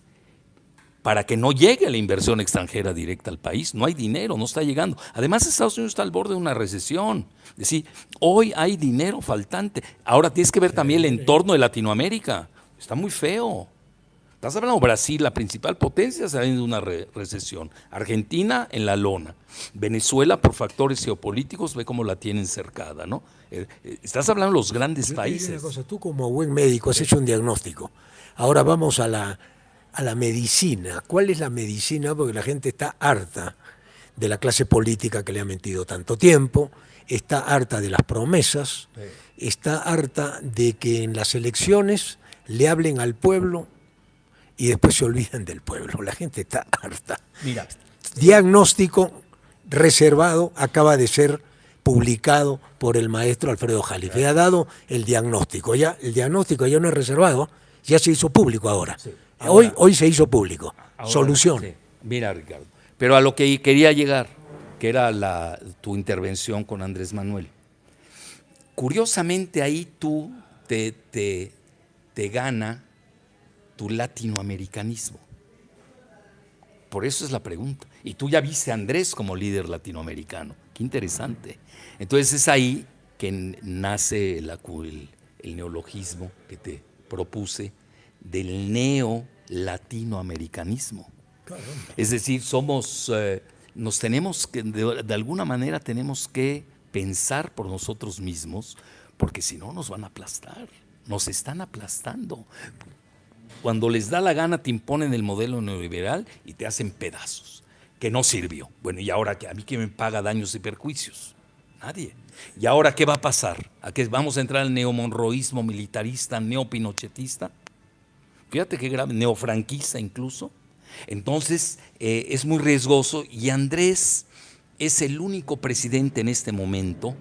para que no llegue la inversión extranjera directa al país. No hay dinero, no está llegando. Además, Estados Unidos está al borde de una recesión. Es decir, hoy hay dinero faltante. Ahora tienes que ver también el entorno de Latinoamérica. Está muy feo. Estás hablando de Brasil, la principal potencia, saliendo de una recesión. Argentina en la lona. Venezuela, por factores geopolíticos, ve cómo la tienen cercada, ¿no? Estás hablando de los grandes Yo te digo países. una cosa, tú como buen médico has hecho un diagnóstico. Ahora vamos a la medicina. ¿Cuál es la medicina? Porque la gente está harta de la clase política que le ha mentido tanto tiempo, está harta de las promesas, está harta de que en las elecciones le hablen al pueblo y después se olvidan del pueblo. La gente está harta. Mira, Diagnóstico reservado acaba de ser publicado por el maestro Alfredo Jalife. Ha dado el diagnóstico. Ya, el diagnóstico ya no es reservado, ya se hizo público ahora. Sí. Hoy se hizo público. ahora, Solución. sí. Mira, Ricardo, pero a lo que quería llegar, que era tu intervención con Andrés Manuel. Curiosamente ahí tú te gana tu latinoamericanismo. Por eso es la pregunta. Y tú ya viste a Andrés como líder latinoamericano. Qué interesante. Entonces es ahí que nace el neologismo que te propuse del neo-latinoamericanismo. Es decir, nos tenemos que, de alguna manera tenemos que pensar por nosotros mismos, porque si no nos van a aplastar, nos están aplastando. Cuando les da la gana te imponen el modelo neoliberal y te hacen pedazos, que no sirvió. Bueno, ¿y ahora qué? ¿A mí quién me paga daños y perjuicios? Nadie. ¿Y ahora qué va a pasar? ¿A qué vamos a entrar al neomonroísmo militarista, neopinochetista? Fíjate qué grave, neofranquista incluso. Entonces es muy riesgoso y Andrés es el único presidente en este momento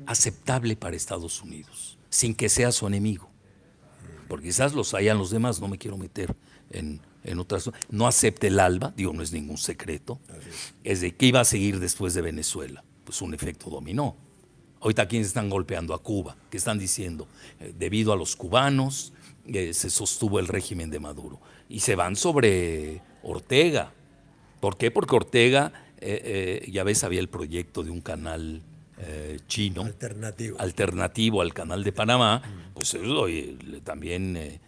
aceptable para Estados Unidos, sin que sea su enemigo. Porque quizás los hayan los demás, no me quiero meter en otras. No acepte el ALBA, digo, no es ningún secreto. Es de que iba a seguir después de Venezuela. Pues un efecto dominó. Ahorita quienes están golpeando a Cuba, que están diciendo, debido a los cubanos, se sostuvo el régimen de Maduro. Y se van sobre Ortega. ¿Por qué? Porque Ortega, ya ves, había el proyecto de un canal chino alternativo al canal de Panamá, pues eso también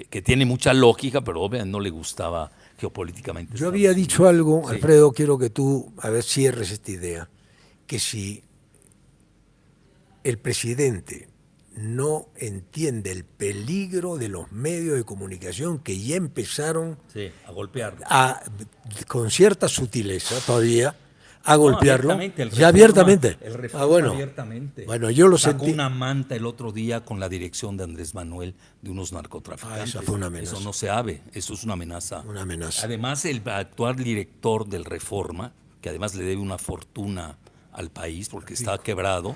que tiene mucha lógica, pero obviamente no le gustaba geopolíticamente. Yo había dicho algo, sí. Alfredo, quiero que tú, a ver, cierres esta idea, que si el presidente no entiende el peligro de los medios de comunicación que ya empezaron a golpearlo con cierta sutileza todavía, a golpearlo, abiertamente, ya abiertamente. El Reforma abiertamente. Bueno, yo lo sacó sentí. una manta el otro día con la dirección de Andrés Manuel de unos narcotraficantes. Esa fue una amenaza. Eso no se sabe, eso es una amenaza. Una amenaza. Además, el actual director del Reforma, que además le debe una fortuna al país porque está quebrado,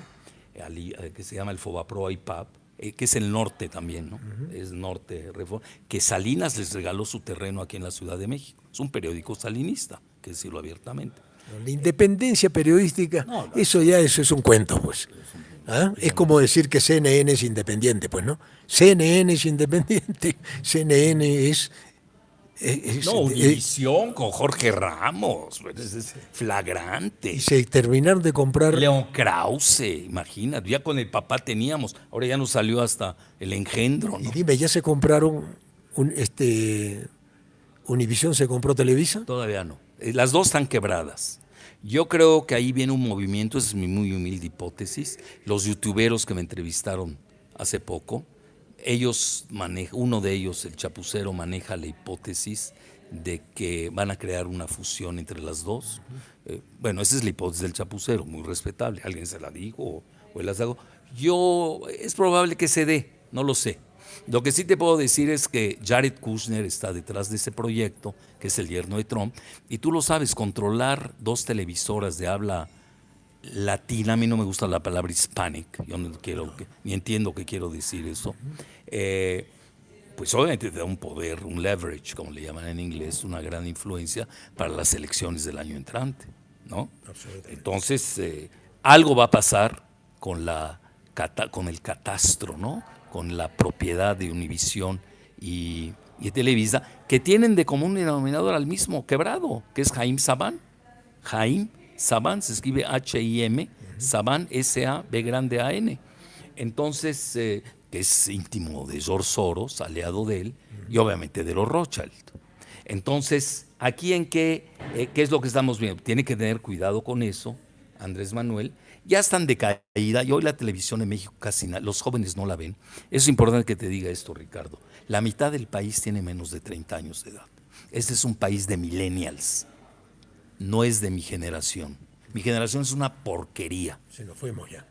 que se llama el Fobapro IPAP, que es el norte también, ¿no? Es norte, Reforma, que Salinas les regaló su terreno aquí en la Ciudad de México. Es un periódico salinista, que decirlo abiertamente. La independencia periodística, eso es un cuento, pues. ¿Ah? Es como decir que CNN es independiente, pues, ¿no? CNN es independiente, CNN es No, Univisión con Jorge Ramos, es flagrante. y se terminaron de comprar. León Krause, imagínate, ya con el papá teníamos, ahora ya nos salió hasta el engendro, Y ¿no? dime, ¿ya se compraron Univisión se compró Televisa? Todavía no. Las dos están quebradas. Yo creo que ahí viene un movimiento, esa es mi muy humilde hipótesis. Los youtuberos que me entrevistaron hace poco, uno de ellos, el Chapucero, maneja la hipótesis de que van a crear una fusión entre las dos. Bueno, esa es la hipótesis del Chapucero, muy respetable. Alguien se la dijo o él las hago. Es probable que se dé, no lo sé. Lo que sí te puedo decir es que Jared Kushner está detrás de ese proyecto, que es el yerno de Trump, y tú lo sabes, controlar dos televisoras de habla latina, a mí no me gusta la palabra hispanic, yo no quiero, ni entiendo qué quiero decir eso, pues obviamente te da un poder, un leverage, como le llaman en inglés, una gran influencia para las elecciones del año entrante, ¿no? Entonces, algo va a pasar con el catastro, ¿no? Con la propiedad de Univisión y Televisa, que tienen de común denominador al mismo quebrado, que es Haim Saban. Haim Saban se escribe H-I-M, Saban S-A-B grande A-N. Entonces, que es íntimo de George Soros, aliado de él, y obviamente de los Rothschild. Entonces, aquí ¿qué es lo que estamos viendo? Tiene que tener cuidado con eso, Andrés Manuel. Ya están de caída y hoy la televisión en México casi los jóvenes no la ven. Es importante que te diga esto, Ricardo. La mitad del país tiene menos de 30 años de edad. Este es un país de millennials, no es de mi generación. Mi generación es una porquería. Se nos fuimos ya.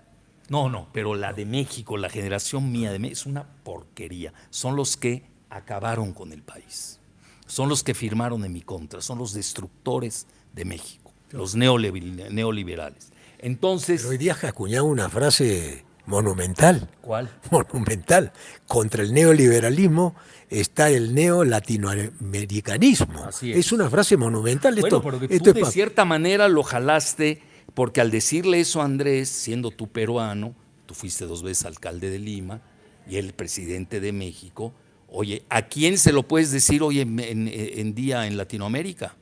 No, pero la de México, la generación mía de México, es una porquería. Son los que acabaron con el país. Son los que firmaron en mi contra. Son los destructores de México, los neoliberales. Entonces, Pero hoy día has acuñado una frase monumental. ¿cuál? Monumental. Contra el neoliberalismo está el neolatinoamericanismo. Así es. Una frase monumental. Bueno, pero que tú de cierta manera lo jalaste, porque al decirle eso a Andrés, siendo tú peruano, tú fuiste 2 veces alcalde de Lima y él presidente de México, oye, ¿a quién se lo puedes decir hoy en día en Latinoamérica?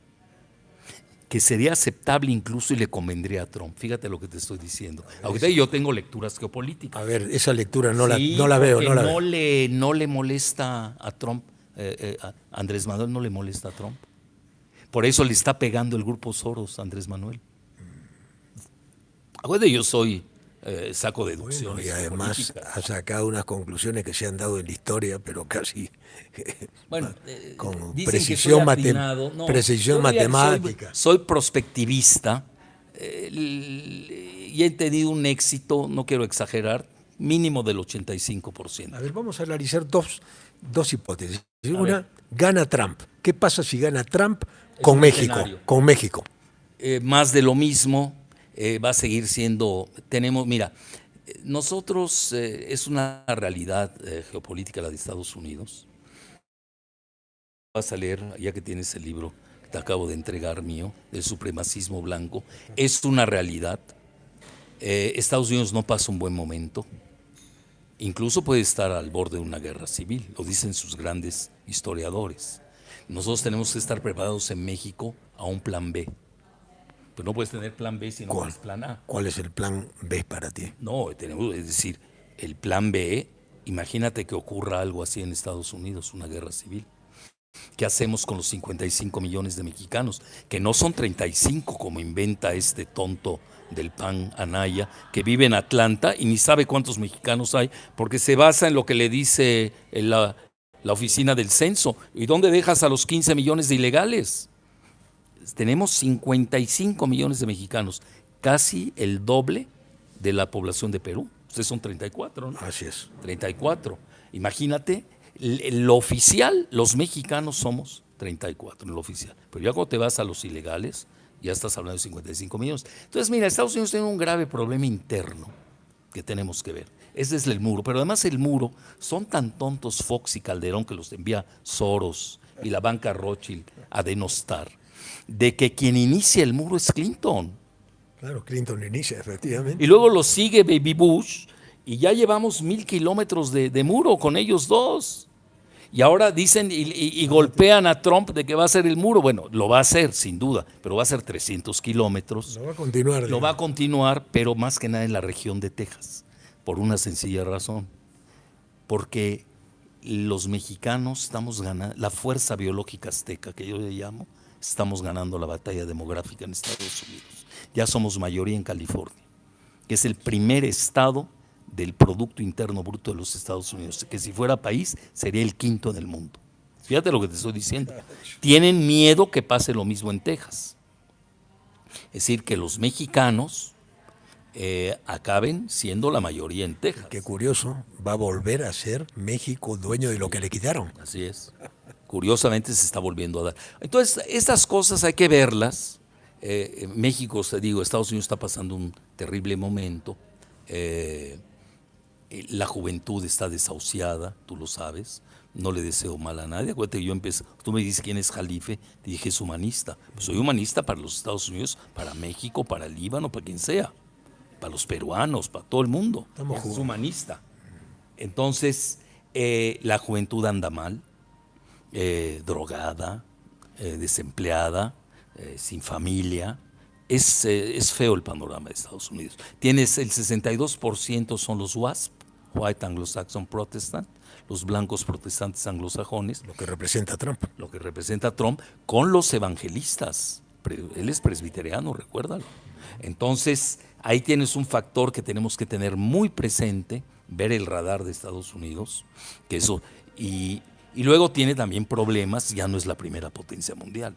Que sería aceptable incluso y le convendría a Trump. Fíjate lo que te estoy diciendo. Ahorita yo tengo lecturas geopolíticas. A ver, esa lectura no la veo. No le molesta a Trump, a Andrés Manuel no le molesta a Trump. Por eso le está pegando el grupo Soros a Andrés Manuel. Acuérdate, yo soy saco deducciones. Bueno, y además ha sacado unas conclusiones que se han dado en la historia, pero casi con precisión, precisión matemática. Soy prospectivista y he tenido un éxito, no quiero exagerar, mínimo del 85%. A ver, vamos a analizar dos hipótesis. Una, gana Trump. ¿Qué pasa si gana Trump con México? Con México. Más de lo mismo. Va a seguir siendo, nosotros es una realidad geopolítica la de Estados Unidos. Vas a leer, ya que tienes el libro que te acabo de entregar mío, del supremacismo blanco, es una realidad. Estados Unidos no pasa un buen momento, incluso puede estar al borde de una guerra civil, lo dicen sus grandes historiadores. Nosotros tenemos que estar preparados en México a un plan B. Pues no puedes tener plan B si no tienes plan A. ¿Cuál es el plan B para ti? No, es decir, el plan B, imagínate que ocurra algo así en Estados Unidos, una guerra civil. ¿Qué hacemos con los 55 millones de mexicanos? Que no son 35 como inventa este tonto del PAN Anaya, que vive en Atlanta y ni sabe cuántos mexicanos hay, porque se basa en lo que le dice la oficina del censo. ¿Y dónde dejas a los 15 millones de ilegales? Tenemos 55 millones de mexicanos, casi el doble de la población de Perú. Ustedes son 34, ¿no? Así es. 34. Imagínate, lo oficial, los mexicanos somos 34, lo oficial. Pero ya cuando te vas a los ilegales, ya estás hablando de 55 millones. Entonces, mira, Estados Unidos tiene un grave problema interno que tenemos que ver. Ese es el muro. Pero además el muro, son tan tontos Fox y Calderón, que los envía Soros y la banca Rothschild a denostar, de que quien inicia el muro es Clinton. Claro, Clinton inicia, efectivamente. Y luego lo sigue Baby Bush y ya llevamos 1000 kilómetros de muro con ellos dos. Y ahora dicen y golpean a Trump de que va a hacer el muro. Bueno, lo va a hacer, sin duda, pero va a ser 300 kilómetros. Lo va a continuar. Lo va a continuar, pero más que nada en la región de Texas, por una sencilla razón. Porque los mexicanos estamos ganando, la fuerza biológica azteca, que yo le llamo, estamos ganando la batalla demográfica en Estados Unidos. Ya somos mayoría en California, que es el primer estado del Producto Interno Bruto de los Estados Unidos, que si fuera país sería el quinto en el mundo. Fíjate lo que te estoy diciendo. Tienen miedo que pase lo mismo en Texas. Es decir, que los mexicanos acaben siendo la mayoría en Texas. Qué curioso, va a volver a ser México dueño de lo que le quitaron. Así es. Curiosamente se está volviendo a dar. Entonces, estas cosas hay que verlas. México, digo, Estados Unidos está pasando un terrible momento. La juventud está desahuciada, tú lo sabes. No le deseo mal a nadie. Acuérdate que yo empecé, tú me dices quién es Jalife, te dije es humanista. Pues soy humanista para los Estados Unidos, para México, para el Líbano, para quien sea. Para los peruanos, para todo el mundo. Es humanista. Entonces, la juventud anda mal, drogada, desempleada, sin familia. Es feo el panorama de Estados Unidos. Tienes el 62% son los WASP, White Anglo-Saxon Protestant, los blancos protestantes anglosajones. Lo que representa Trump. Lo que representa Trump con los evangelistas. Él es presbiteriano, recuérdalo. Entonces, ahí tienes un factor que tenemos que tener muy presente, ver el radar de Estados Unidos, que eso, y luego tiene también problemas, ya no es la primera potencia mundial.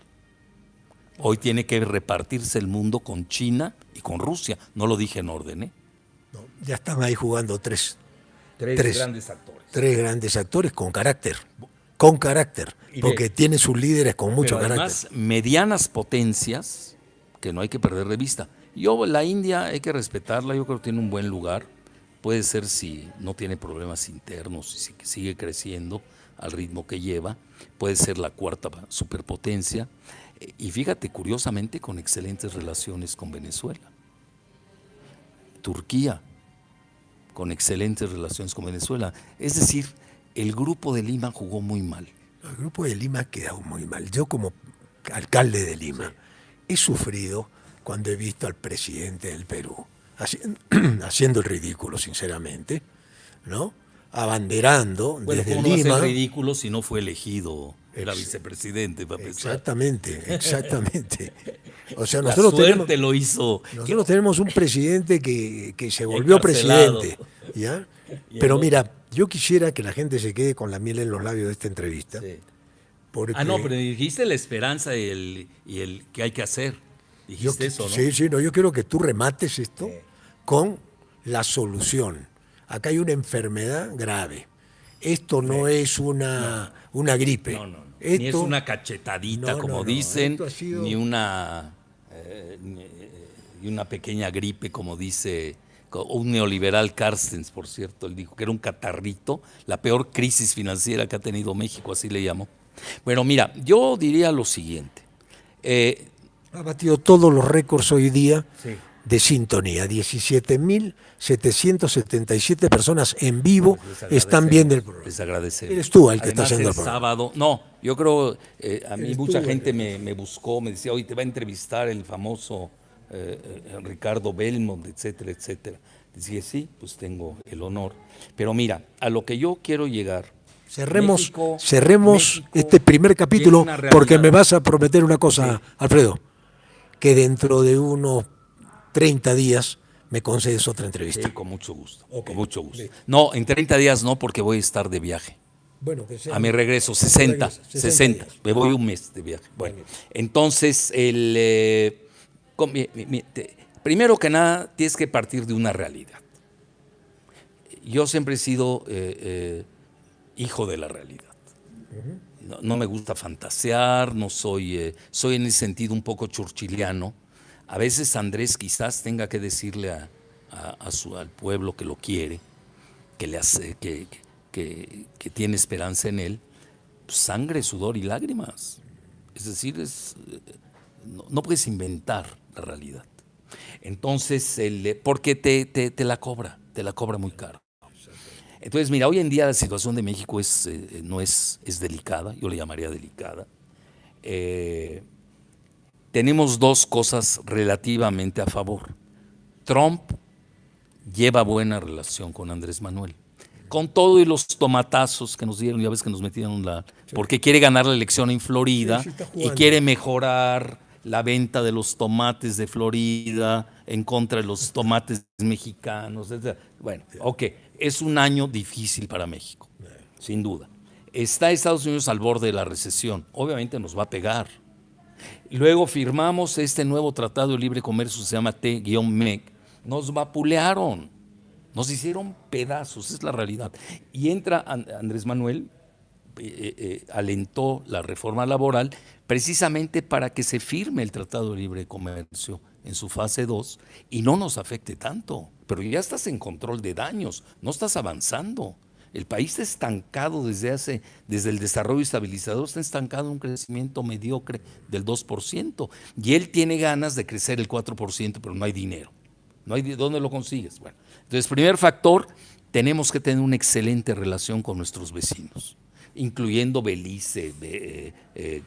Hoy tiene que repartirse el mundo con China y con Rusia. No lo dije en orden, ¿eh? No, ya están ahí jugando tres grandes actores. Tres grandes actores con carácter. Con carácter. Porque tienen sus líderes con mucho carácter. Además, medianas potencias que no hay que perder de vista. La India hay que respetarla, yo creo que tiene un buen lugar. Puede ser si no tiene problemas internos y si sigue creciendo al ritmo que lleva. Puede ser la cuarta superpotencia. Y fíjate, curiosamente, con excelentes relaciones con Venezuela. Turquía, con excelentes relaciones con Venezuela. Es decir, el Grupo de Lima jugó muy mal. El Grupo de Lima ha quedado muy mal. Yo como alcalde de Lima he sufrido cuando he visto al presidente del Perú haciendo el ridículo, sinceramente, ¿no? Abanderando desde ¿cómo Lima. No hacer ridículo si no fue elegido? Era vicepresidente, para pensar. Exactamente. O sea, nosotros lo hizo. Nosotros tenemos un presidente que se volvió presidente, ¿ya? Pero mira, yo quisiera que la gente se quede con la miel en los labios de esta entrevista. Sí. Porque pero dijiste la esperanza y el que hay que hacer. Dijiste eso, ¿no? Sí, yo quiero que tú remates esto con la solución. Acá hay una enfermedad grave. Esto no es una gripe. No. Ni es una cachetadita, como dicen, ni una pequeña gripe, como dice un neoliberal Carstens, por cierto. Él dijo que era un catarrito, la peor crisis financiera que ha tenido México, así le llamó. Bueno, mira, yo diría lo siguiente. Ha batido todos los récords hoy día de sintonía. 17.777 personas en vivo están viendo el programa. Les agradecemos. Eres tú el que Además, está haciendo el programa. programa. No, yo creo, a mí mucha gente me buscó, me decía, oye, te va a entrevistar el famoso Ricardo Belmont, etcétera, etcétera. Decía, sí, pues tengo el honor. Pero mira, a lo que yo quiero llegar. Cerremos México este primer capítulo porque me vas a prometer una cosa, Alfredo, que dentro de unos 30 días me concedes otra entrevista. Sí, con mucho gusto. Con mucho gusto. No, en 30 días no, porque voy a estar de viaje. Bueno, que sea, a mi regreso, 60 me voy un mes de viaje. Bueno, entonces, primero que nada, tienes que partir de una realidad. Yo siempre he sido hijo de la realidad. No me gusta fantasear, no soy en ese sentido un poco churchiliano. A veces Andrés quizás tenga que decirle al pueblo que lo quiere, que le hace, que tiene esperanza en él, pues, sangre, sudor y lágrimas. Es decir, no puedes inventar la realidad. Entonces, porque te la cobra muy caro. Entonces, mira, hoy en día la situación de México no es delicada, yo le llamaría delicada. Tenemos dos cosas relativamente a favor. Trump lleva buena relación con Andrés Manuel. Con todo y los tomatazos que nos dieron, ya ves que nos metieron porque quiere ganar la elección en Florida y quiere mejorar la venta de los tomates de Florida en contra de los tomates mexicanos, etc. Bueno, ok, es un año difícil para México, sin duda. Está Estados Unidos al borde de la recesión, obviamente nos va a pegar. Luego firmamos este nuevo tratado de libre comercio, se llama T-MEC, nos vapulearon, nos hicieron pedazos, es la realidad. Y entra Andrés Manuel, alentó la reforma laboral precisamente para que se firme el Tratado de Libre Comercio en su fase 2 y no nos afecte tanto. Pero ya estás en control de daños, no estás avanzando. El país está estancado desde el desarrollo estabilizador, está estancado en un crecimiento mediocre del 2%. Y él tiene ganas de crecer el 4%, pero no hay dinero. No hay ¿dónde lo consigues? Bueno, entonces, primer factor, tenemos que tener una excelente relación con nuestros vecinos, incluyendo Belice,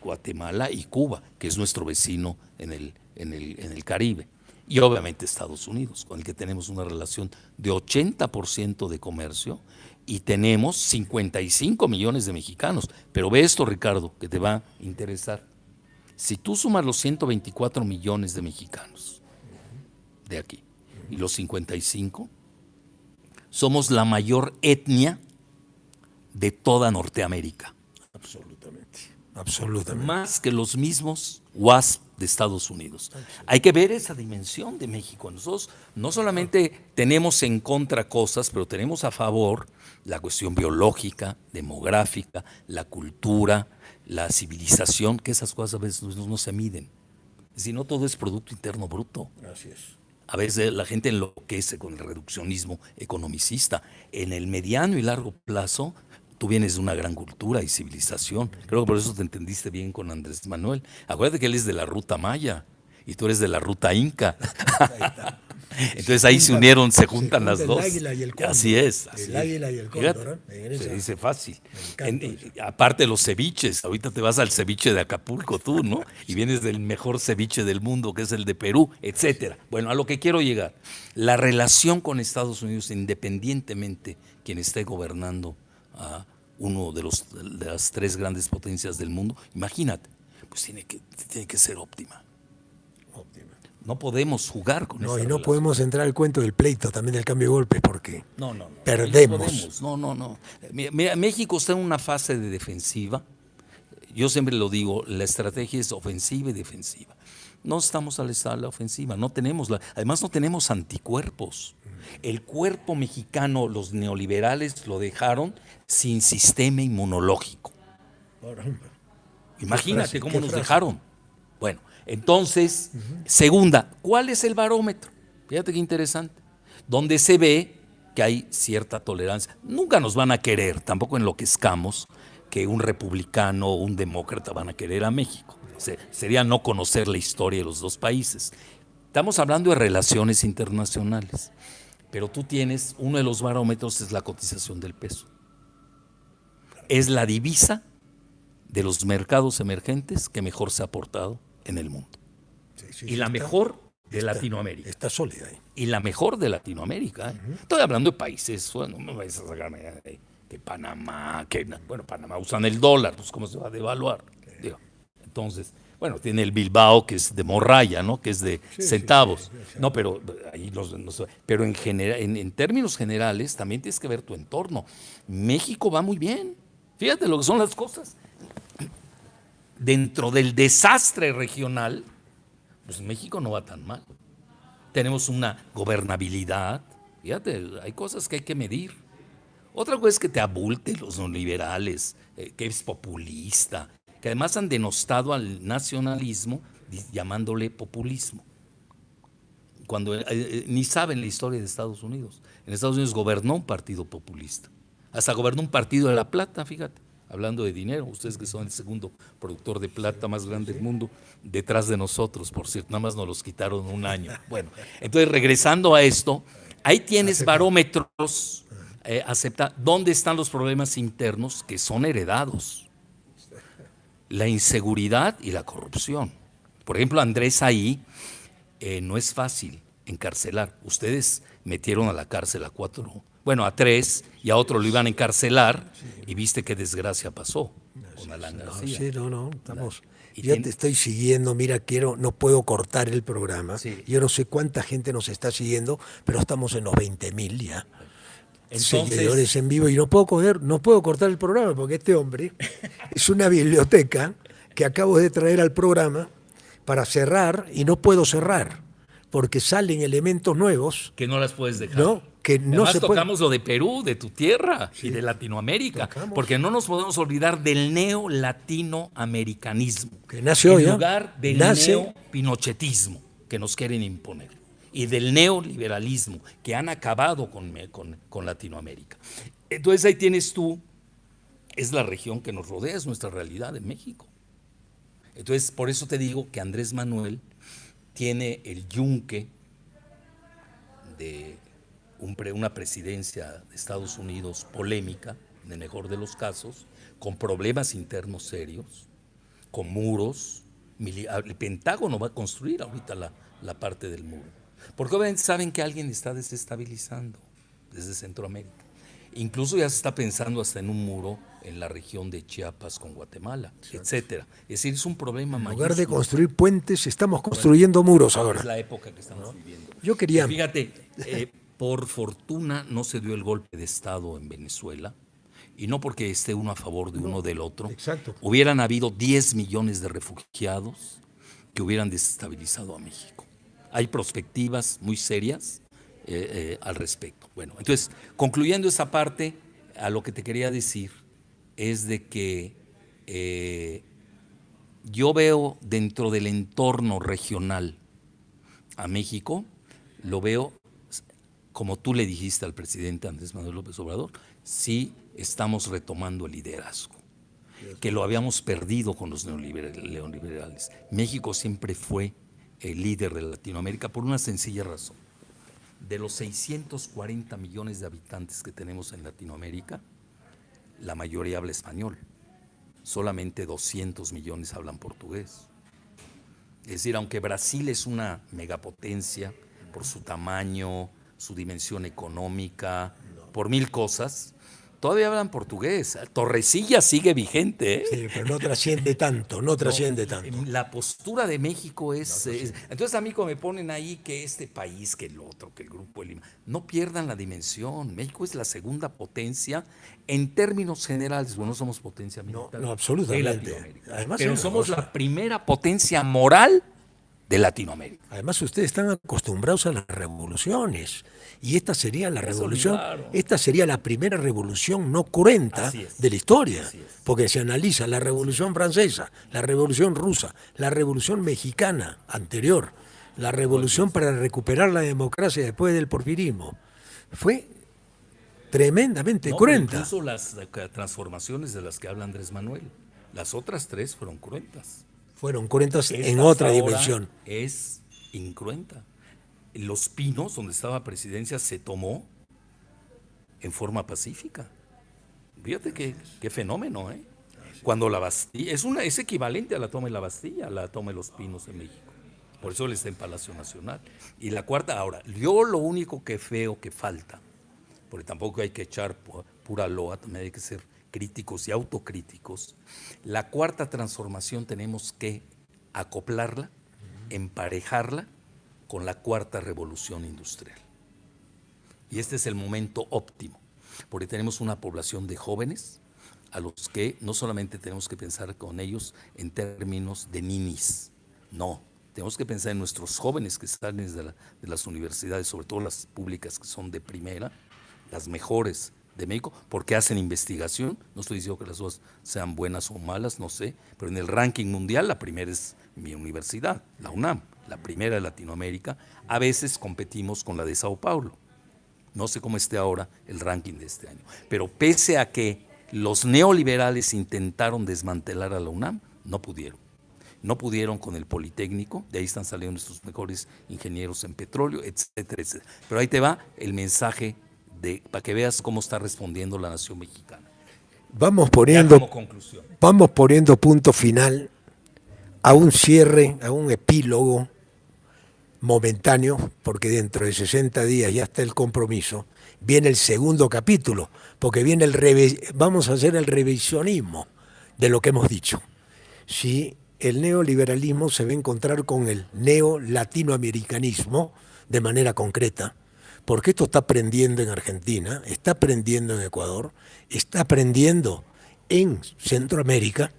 Guatemala y Cuba, que es nuestro vecino en el Caribe. Y obviamente Estados Unidos, con el que tenemos una relación de 80% de comercio y tenemos 55 millones de mexicanos. Pero ve esto, Ricardo, que te va a interesar. Si tú sumas los 124 millones de mexicanos de aquí y los 55, somos la mayor etnia de toda Norteamérica. Absolutamente. Más que los mismos WASP de Estados Unidos. Hay que ver esa dimensión de México. Nosotros no solamente tenemos en contra cosas, pero tenemos a favor la cuestión biológica, demográfica, la cultura, la civilización, que esas cosas a veces no se miden. Si no, todo es Producto Interno Bruto. Así es. A veces la gente enloquece con el reduccionismo economicista. En el mediano y largo plazo, tú vienes de una gran cultura y civilización. Creo que por eso te entendiste bien con Andrés Manuel. Acuérdate que él es de la ruta maya y tú eres de la ruta inca. Entonces ahí se juntan las dos. El águila y el cóndor. Así es. El águila y el cóndor. Se dice fácil. Aparte de los ceviches, ahorita te vas al ceviche de Acapulco tú, ¿no? Y vienes del mejor ceviche del mundo, que es el de Perú, etcétera. Bueno, a lo que quiero llegar. La relación con Estados Unidos, independientemente quien esté gobernando a uno de las tres grandes potencias del mundo, imagínate, pues tiene que ser óptima. No podemos jugar con eso. No, y no podemos entrar al cuento del pleito, también del cambio de golpes, porque perdemos. No. Mira, México está en una fase de defensiva. Yo siempre lo digo, la estrategia es ofensiva y defensiva. No estamos a la ofensiva, además no tenemos anticuerpos. El cuerpo mexicano, los neoliberales lo dejaron sin sistema inmunológico. Imagínate cómo nos dejaron. Bueno, entonces, segunda, ¿cuál es el barómetro? Fíjate qué interesante. Donde se ve que hay cierta tolerancia. Nunca nos van a querer, tampoco enloquezcamos, que un republicano o un demócrata van a querer a México. Sería no conocer la historia de los dos países. Estamos hablando de relaciones internacionales, pero tú tienes, uno de los barómetros es la cotización del peso. Es la divisa de los mercados emergentes que mejor se ha portado en el mundo. Y la mejor de Latinoamérica. Está sólida ahí. Y la mejor de Latinoamérica. Estoy hablando de países, bueno, no me vais a sacarme de Panamá, Panamá usan el dólar, pues ¿cómo se va a devaluar? Digo, entonces, bueno, tiene el Bilbao, que es de morralla, ¿no? Que es de centavos. No, pero ahí pero en general, en términos generales, también tienes que ver tu entorno. México va muy bien. Fíjate lo que son las cosas. Dentro del desastre regional, pues México no va tan mal. Tenemos una gobernabilidad. Fíjate, hay cosas que hay que medir. Otra cosa es que te abulten los neoliberales, que es populista, que además han denostado al nacionalismo llamándole populismo. Cuando ni saben la historia de Estados Unidos. En Estados Unidos gobernó un partido populista. Hasta gobernó un partido de La Plata, fíjate. Hablando de dinero, ustedes que son el segundo productor de plata más grande del mundo, detrás de nosotros, por cierto, nada más nos los quitaron un año. Bueno, entonces regresando a esto, ahí tienes barómetros acepta. ¿Dónde están los problemas internos que son heredados? La inseguridad y la corrupción. Por ejemplo, Andrés ahí no es fácil encarcelar. Ustedes metieron a la cárcel a 4, bueno, a 3, y a otro lo iban a encarcelar, y viste qué desgracia pasó con Alan García. Sí, no, estamos. Y Yo te estoy siguiendo, mira, no puedo cortar el programa. Sí. Yo no sé cuánta gente nos está siguiendo, pero estamos en los 20.000 ya. Entonces, Seguidores en vivo y no puedo cortar el programa porque este hombre es una biblioteca que acabo de traer al programa para cerrar y no puedo cerrar porque salen elementos nuevos, que no las puedes dejar. ¿no? Que no Además se puede. tocamos lo de Perú, de tu tierra y de Latinoamérica, Tocamos. porque no nos podemos olvidar del neolatinoamericanismo, Que nace hoy, en ¿eh? lugar del Nace- neopinochetismo que nos quieren imponer, y del neoliberalismo que han acabado con Latinoamérica. Entonces ahí tienes tú, es la región que nos rodea, es nuestra realidad en México. Entonces por eso te digo que Andrés Manuel tiene el yunque de una presidencia de Estados Unidos polémica, en el mejor de los casos, con problemas internos serios, con muros. El Pentágono va a construir ahorita la parte del muro. Porque obviamente saben que alguien está desestabilizando desde Centroamérica. Incluso ya se está pensando hasta en un muro en la región de Chiapas con Guatemala, etcétera. Es decir, es un problema En mayúsculo. lugar de construir puentes, estamos construyendo muros ahora. Es la época que estamos viviendo. Yo quería. Fíjate, por fortuna no se dio el golpe de Estado en Venezuela, y no porque esté uno a favor de uno o del otro. Exacto. Hubieran habido 10 millones de refugiados que hubieran desestabilizado a México. Hay perspectivas muy serias al respecto. Bueno, entonces, concluyendo esa parte, a lo que te quería decir es de que yo veo dentro del entorno regional a México, lo veo como tú le dijiste al presidente Andrés Manuel López Obrador, sí estamos retomando el liderazgo, que lo habíamos perdido con los neoliberales. México siempre fue el líder de Latinoamérica por una sencilla razón. De los 640 millones de habitantes que tenemos en Latinoamérica, la mayoría habla español. Solamente 200 millones hablan portugués. Es decir, aunque Brasil es una megapotencia por su tamaño, su dimensión económica, por 1000 cosas, todavía hablan portugués. Torrecilla sigue vigente, ¿eh? Sí, pero no trasciende tanto, no trasciende tanto. La postura de México es, entonces a mí como me ponen ahí que este país, que el otro, que el Grupo de Lima, no pierdan la dimensión. México es la segunda potencia en términos generales. Bueno, no somos potencia militar. No, absolutamente. de Latinoamérica. Además, pero hay una somos cosa. la primera potencia moral de Latinoamérica. Además, ustedes están acostumbrados a las revoluciones. Y esta sería la revolución, claro. esta sería la primera revolución no cruenta Así es. de la historia. Así es. Porque se analiza la revolución francesa, la revolución rusa, la revolución mexicana anterior, la revolución para recuperar la democracia después del porfirismo. Fue tremendamente No, pero cruenta. incluso las transformaciones de las que habla Andrés Manuel, las otras 3 fueron cruentas. Fueron cruentas en Esta otra ahora dimensión. es incruenta. Los Pinos, donde estaba presidencia, se tomó en forma pacífica. Fíjate qué fenómeno, ¿eh? Cuando la Bastilla, es equivalente a la toma de la Bastilla, a la toma de los Pinos en México. Por eso él está en Palacio Nacional. Y la cuarta, ahora, yo lo único que veo que falta, porque tampoco hay que echar pura loa, también hay que ser críticos y autocríticos. La cuarta transformación tenemos que acoplarla, emparejarla con la cuarta revolución industrial. Y este es el momento óptimo, porque tenemos una población de jóvenes a los que no solamente tenemos que pensar con ellos en términos de ninis, no, tenemos que pensar en nuestros jóvenes que salen de las universidades, sobre todo las públicas que son de primera, las mejores de México, porque hacen investigación. No estoy diciendo que las dos sean buenas o malas, no sé, pero en el ranking mundial la primera es mi universidad, la UNAM, la primera de Latinoamérica. A veces competimos con la de Sao Paulo. No sé cómo esté ahora el ranking de este año, pero pese a que los neoliberales intentaron desmantelar a la UNAM, no pudieron. No pudieron con el Politécnico, de ahí están saliendo nuestros mejores ingenieros en petróleo, etcétera, etcétera. Pero ahí te va el mensaje para que veas cómo está respondiendo la nación mexicana. Vamos Ya poniendo, como conclusión. vamos poniendo punto final a un cierre, a un epílogo momentáneo, porque dentro de 60 días ya está el compromiso, viene el segundo capítulo, porque viene vamos a hacer el revisionismo de lo que hemos dicho. Si el neoliberalismo se va a encontrar con el neolatinoamericanismo de manera concreta, porque esto está aprendiendo en Argentina, está aprendiendo en Ecuador, está aprendiendo en Centroamérica,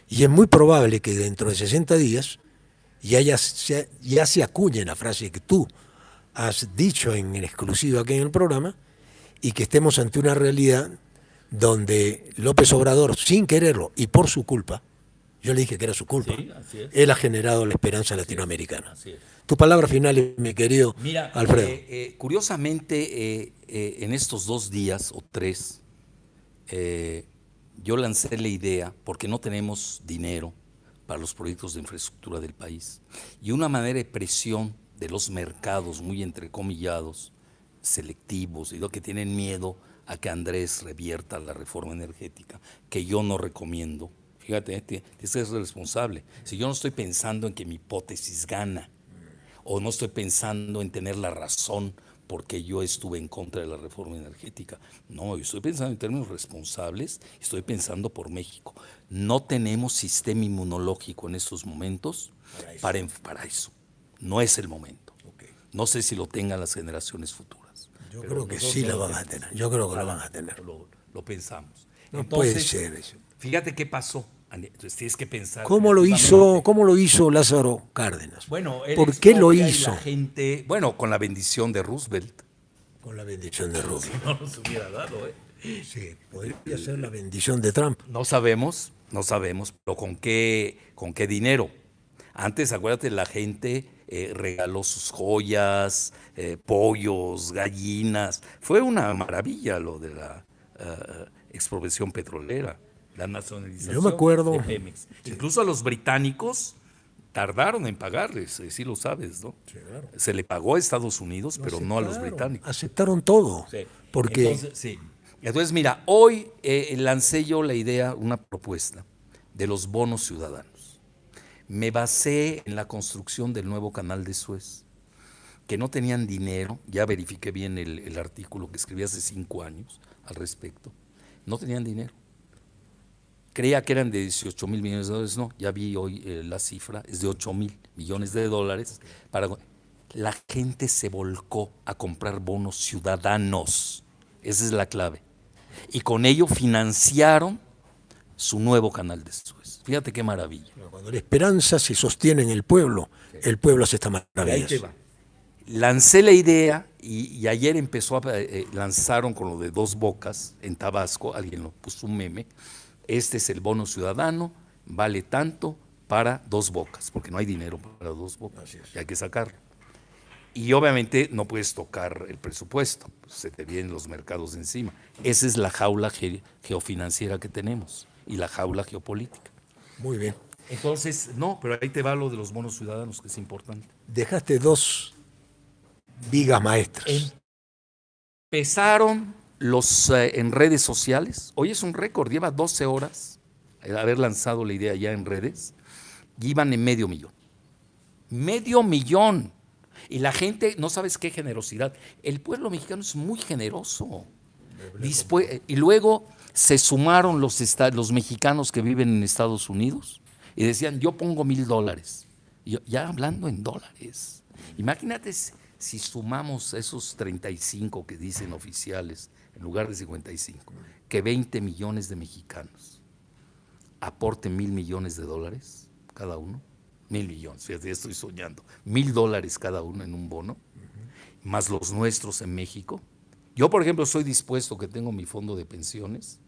y es muy probable que dentro de 60 días ya se acuñe la frase que tú has dicho en exclusiva aquí en el programa, y que estemos ante una realidad donde López Obrador, sin quererlo y por su culpa, yo le dije que era su culpa, Sí, así es. él ha generado la esperanza latinoamericana. Así es. Tu palabra final, mi querido Mira, Alfredo. curiosamente, en estos 2 días o 3, yo lancé la idea, porque no tenemos dinero para los proyectos de infraestructura del país, y una manera de presión de los mercados, muy entrecomillados, selectivos, y lo que tienen miedo a que Andrés revierta la reforma energética, que yo no recomiendo. Fíjate, tienes que ser responsable. Si yo no estoy pensando en que mi hipótesis gana, o no estoy pensando en tener la razón porque yo estuve en contra de la reforma energética. No, yo estoy pensando en términos responsables, estoy pensando por México. No tenemos sistema inmunológico en estos momentos para eso. No es el momento. No sé si lo tengan las generaciones futuras. Yo pero creo que nosotros sí no la lo van a tenemos. tener. Yo creo que la Ojalá, van a tener. Lo pensamos. No Entonces, puede ser eso. fíjate qué pasó. Entonces tienes que pensar. ¿Cómo lo hizo Lázaro Cárdenas? Bueno, él ¿Por qué lo expropia y hizo? la gente, bueno, con la bendición de Roosevelt. Con la bendición de Rubio. No nos hubiera dado, ¿eh? Sí, podría ser la bendición de Trump. No sabemos, pero ¿con qué dinero? Antes, acuérdate, la gente regaló sus joyas, pollos, gallinas. Fue una maravilla lo de la expropiación petrolera, la nacionalización Yo me acuerdo. de Pemex. Incluso a los británicos tardaron en pagarles, sí lo sabes, ¿no? Sí, claro. Se le pagó a Estados Unidos, pero no a los británicos. Aceptaron todo. Sí. Porque Entonces, mira, hoy lancé yo la idea, una propuesta de los bonos ciudadanos. Me basé en la construcción del nuevo canal de Suez, que no tenían dinero, ya verifiqué bien el artículo que escribí hace 5 años al respecto, no tenían dinero. Creía que eran de 18 mil millones de dólares, no, ya vi hoy la cifra, es de 8 mil millones de dólares. La gente se volcó a comprar bonos ciudadanos, esa es la clave. Y con ello financiaron su nuevo canal de Suez. Fíjate qué maravilla. cuando la esperanza se sostiene en el pueblo hace esta maravilla. Lancé la idea y ayer lanzaron con lo de Dos Bocas en Tabasco, alguien lo puso un meme. Este es el bono ciudadano, vale tanto para Dos Bocas, porque no hay dinero para Dos Bocas, y hay que sacarlo. Y obviamente no puedes tocar el presupuesto, se te vienen los mercados encima. Esa es la jaula geofinanciera que tenemos y la jaula geopolítica. Muy bien. Entonces, no, pero ahí te va lo de los bonos ciudadanos, que es importante. Dejaste 2 vigas maestras. Empezaron en redes sociales. Hoy es un récord, lleva 12 horas haber lanzado la idea ya en redes, y iban en medio millón. Medio millón. Y la gente, no sabes qué generosidad. El pueblo mexicano es muy generoso. Y luego se sumaron los mexicanos que viven en Estados Unidos y decían, yo pongo $1,000. Y ya hablando en dólares. Imagínate si sumamos esos 35 que dicen oficiales, en lugar de 55, que 20 millones de mexicanos aporten $1,000 millones cada uno. 1,000 millones, fíjate, ya estoy soñando. $1,000 cada uno en un bono, más los nuestros en México. Yo, por ejemplo, soy dispuesto, que tengo mi fondo de pensiones,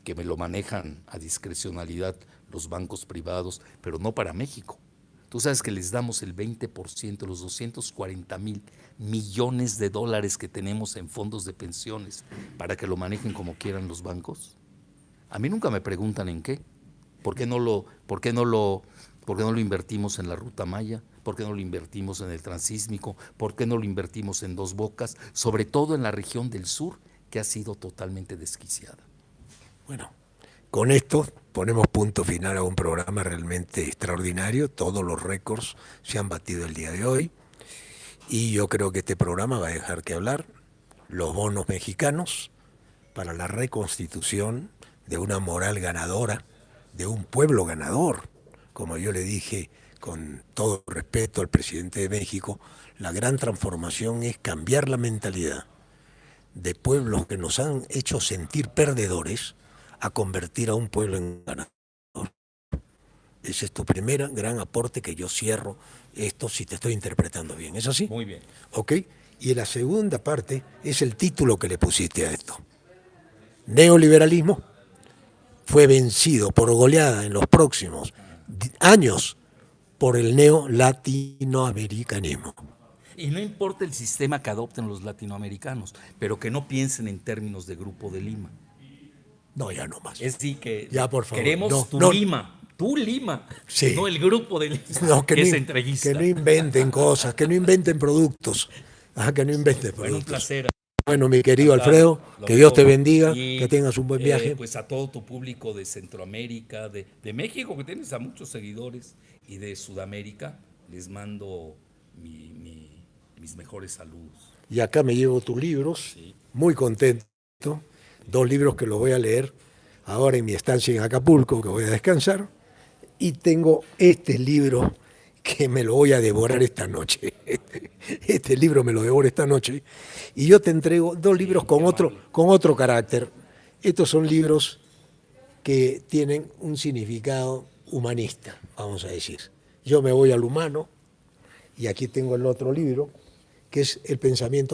que me lo manejan a discrecionalidad los bancos privados, pero no para México. Tú sabes que les damos el 20%, los 240,000 millones de dólares que tenemos en fondos de pensiones, para que lo manejen como quieran los bancos. A mí nunca me preguntan en qué. ¿Por qué no lo ¿Por qué no lo invertimos en la Ruta Maya? ¿Por qué no lo invertimos en el Transísmico? ¿Por qué no lo invertimos en Dos Bocas? Sobre todo en la región del sur, que ha sido totalmente desquiciada. Bueno, con esto ponemos punto final a un programa realmente extraordinario. Todos los récords se han batido el día de hoy. Y yo creo que este programa va a dejar que hablar. Los bonos mexicanos para la reconstitución de una moral ganadora, de un pueblo ganador. Como yo le dije con todo respeto al presidente de México, la gran transformación es cambiar la mentalidad de pueblos que nos han hecho sentir perdedores a convertir a un pueblo en ganador. Ese es tu primer gran aporte que yo cierro esto, si te estoy interpretando bien. ¿Es así? Muy bien. ¿Ok? Y la segunda parte es el título que le pusiste a esto. Neoliberalismo fue vencido por goleada en los próximos años por el neolatinoamericanismo. Y no importa el sistema que adopten los latinoamericanos, pero que no piensen en términos de Grupo de Lima. No, ya no más. Es decir, que ya, por favor, queremos no, tu no. Lima, tu Lima, Sí. no el Grupo de Lima, No, que es no, entreguista. que no inventen cosas, que no inventen productos. Que no inventen productos. Bueno, un placer. Bueno, mi querido Alfredo, Lo que Dios te mejor. bendiga, Y, que tengas un buen viaje. Pues a todo tu público de Centroamérica, de México, que tienes a muchos seguidores, y de Sudamérica, les mando mis mejores saludos. Y acá me llevo tus libros, Sí. muy contento. 2 libros que los voy a leer ahora en mi estancia en Acapulco, que voy a descansar. Y tengo este libro que me lo voy a devorar esta noche. Este libro me lo devoro esta noche. Y yo te entrego 2 libros con otro carácter. Estos son libros que tienen un significado humanista, vamos a decir. Yo me voy al humano, y aquí tengo el otro libro, que es El pensamiento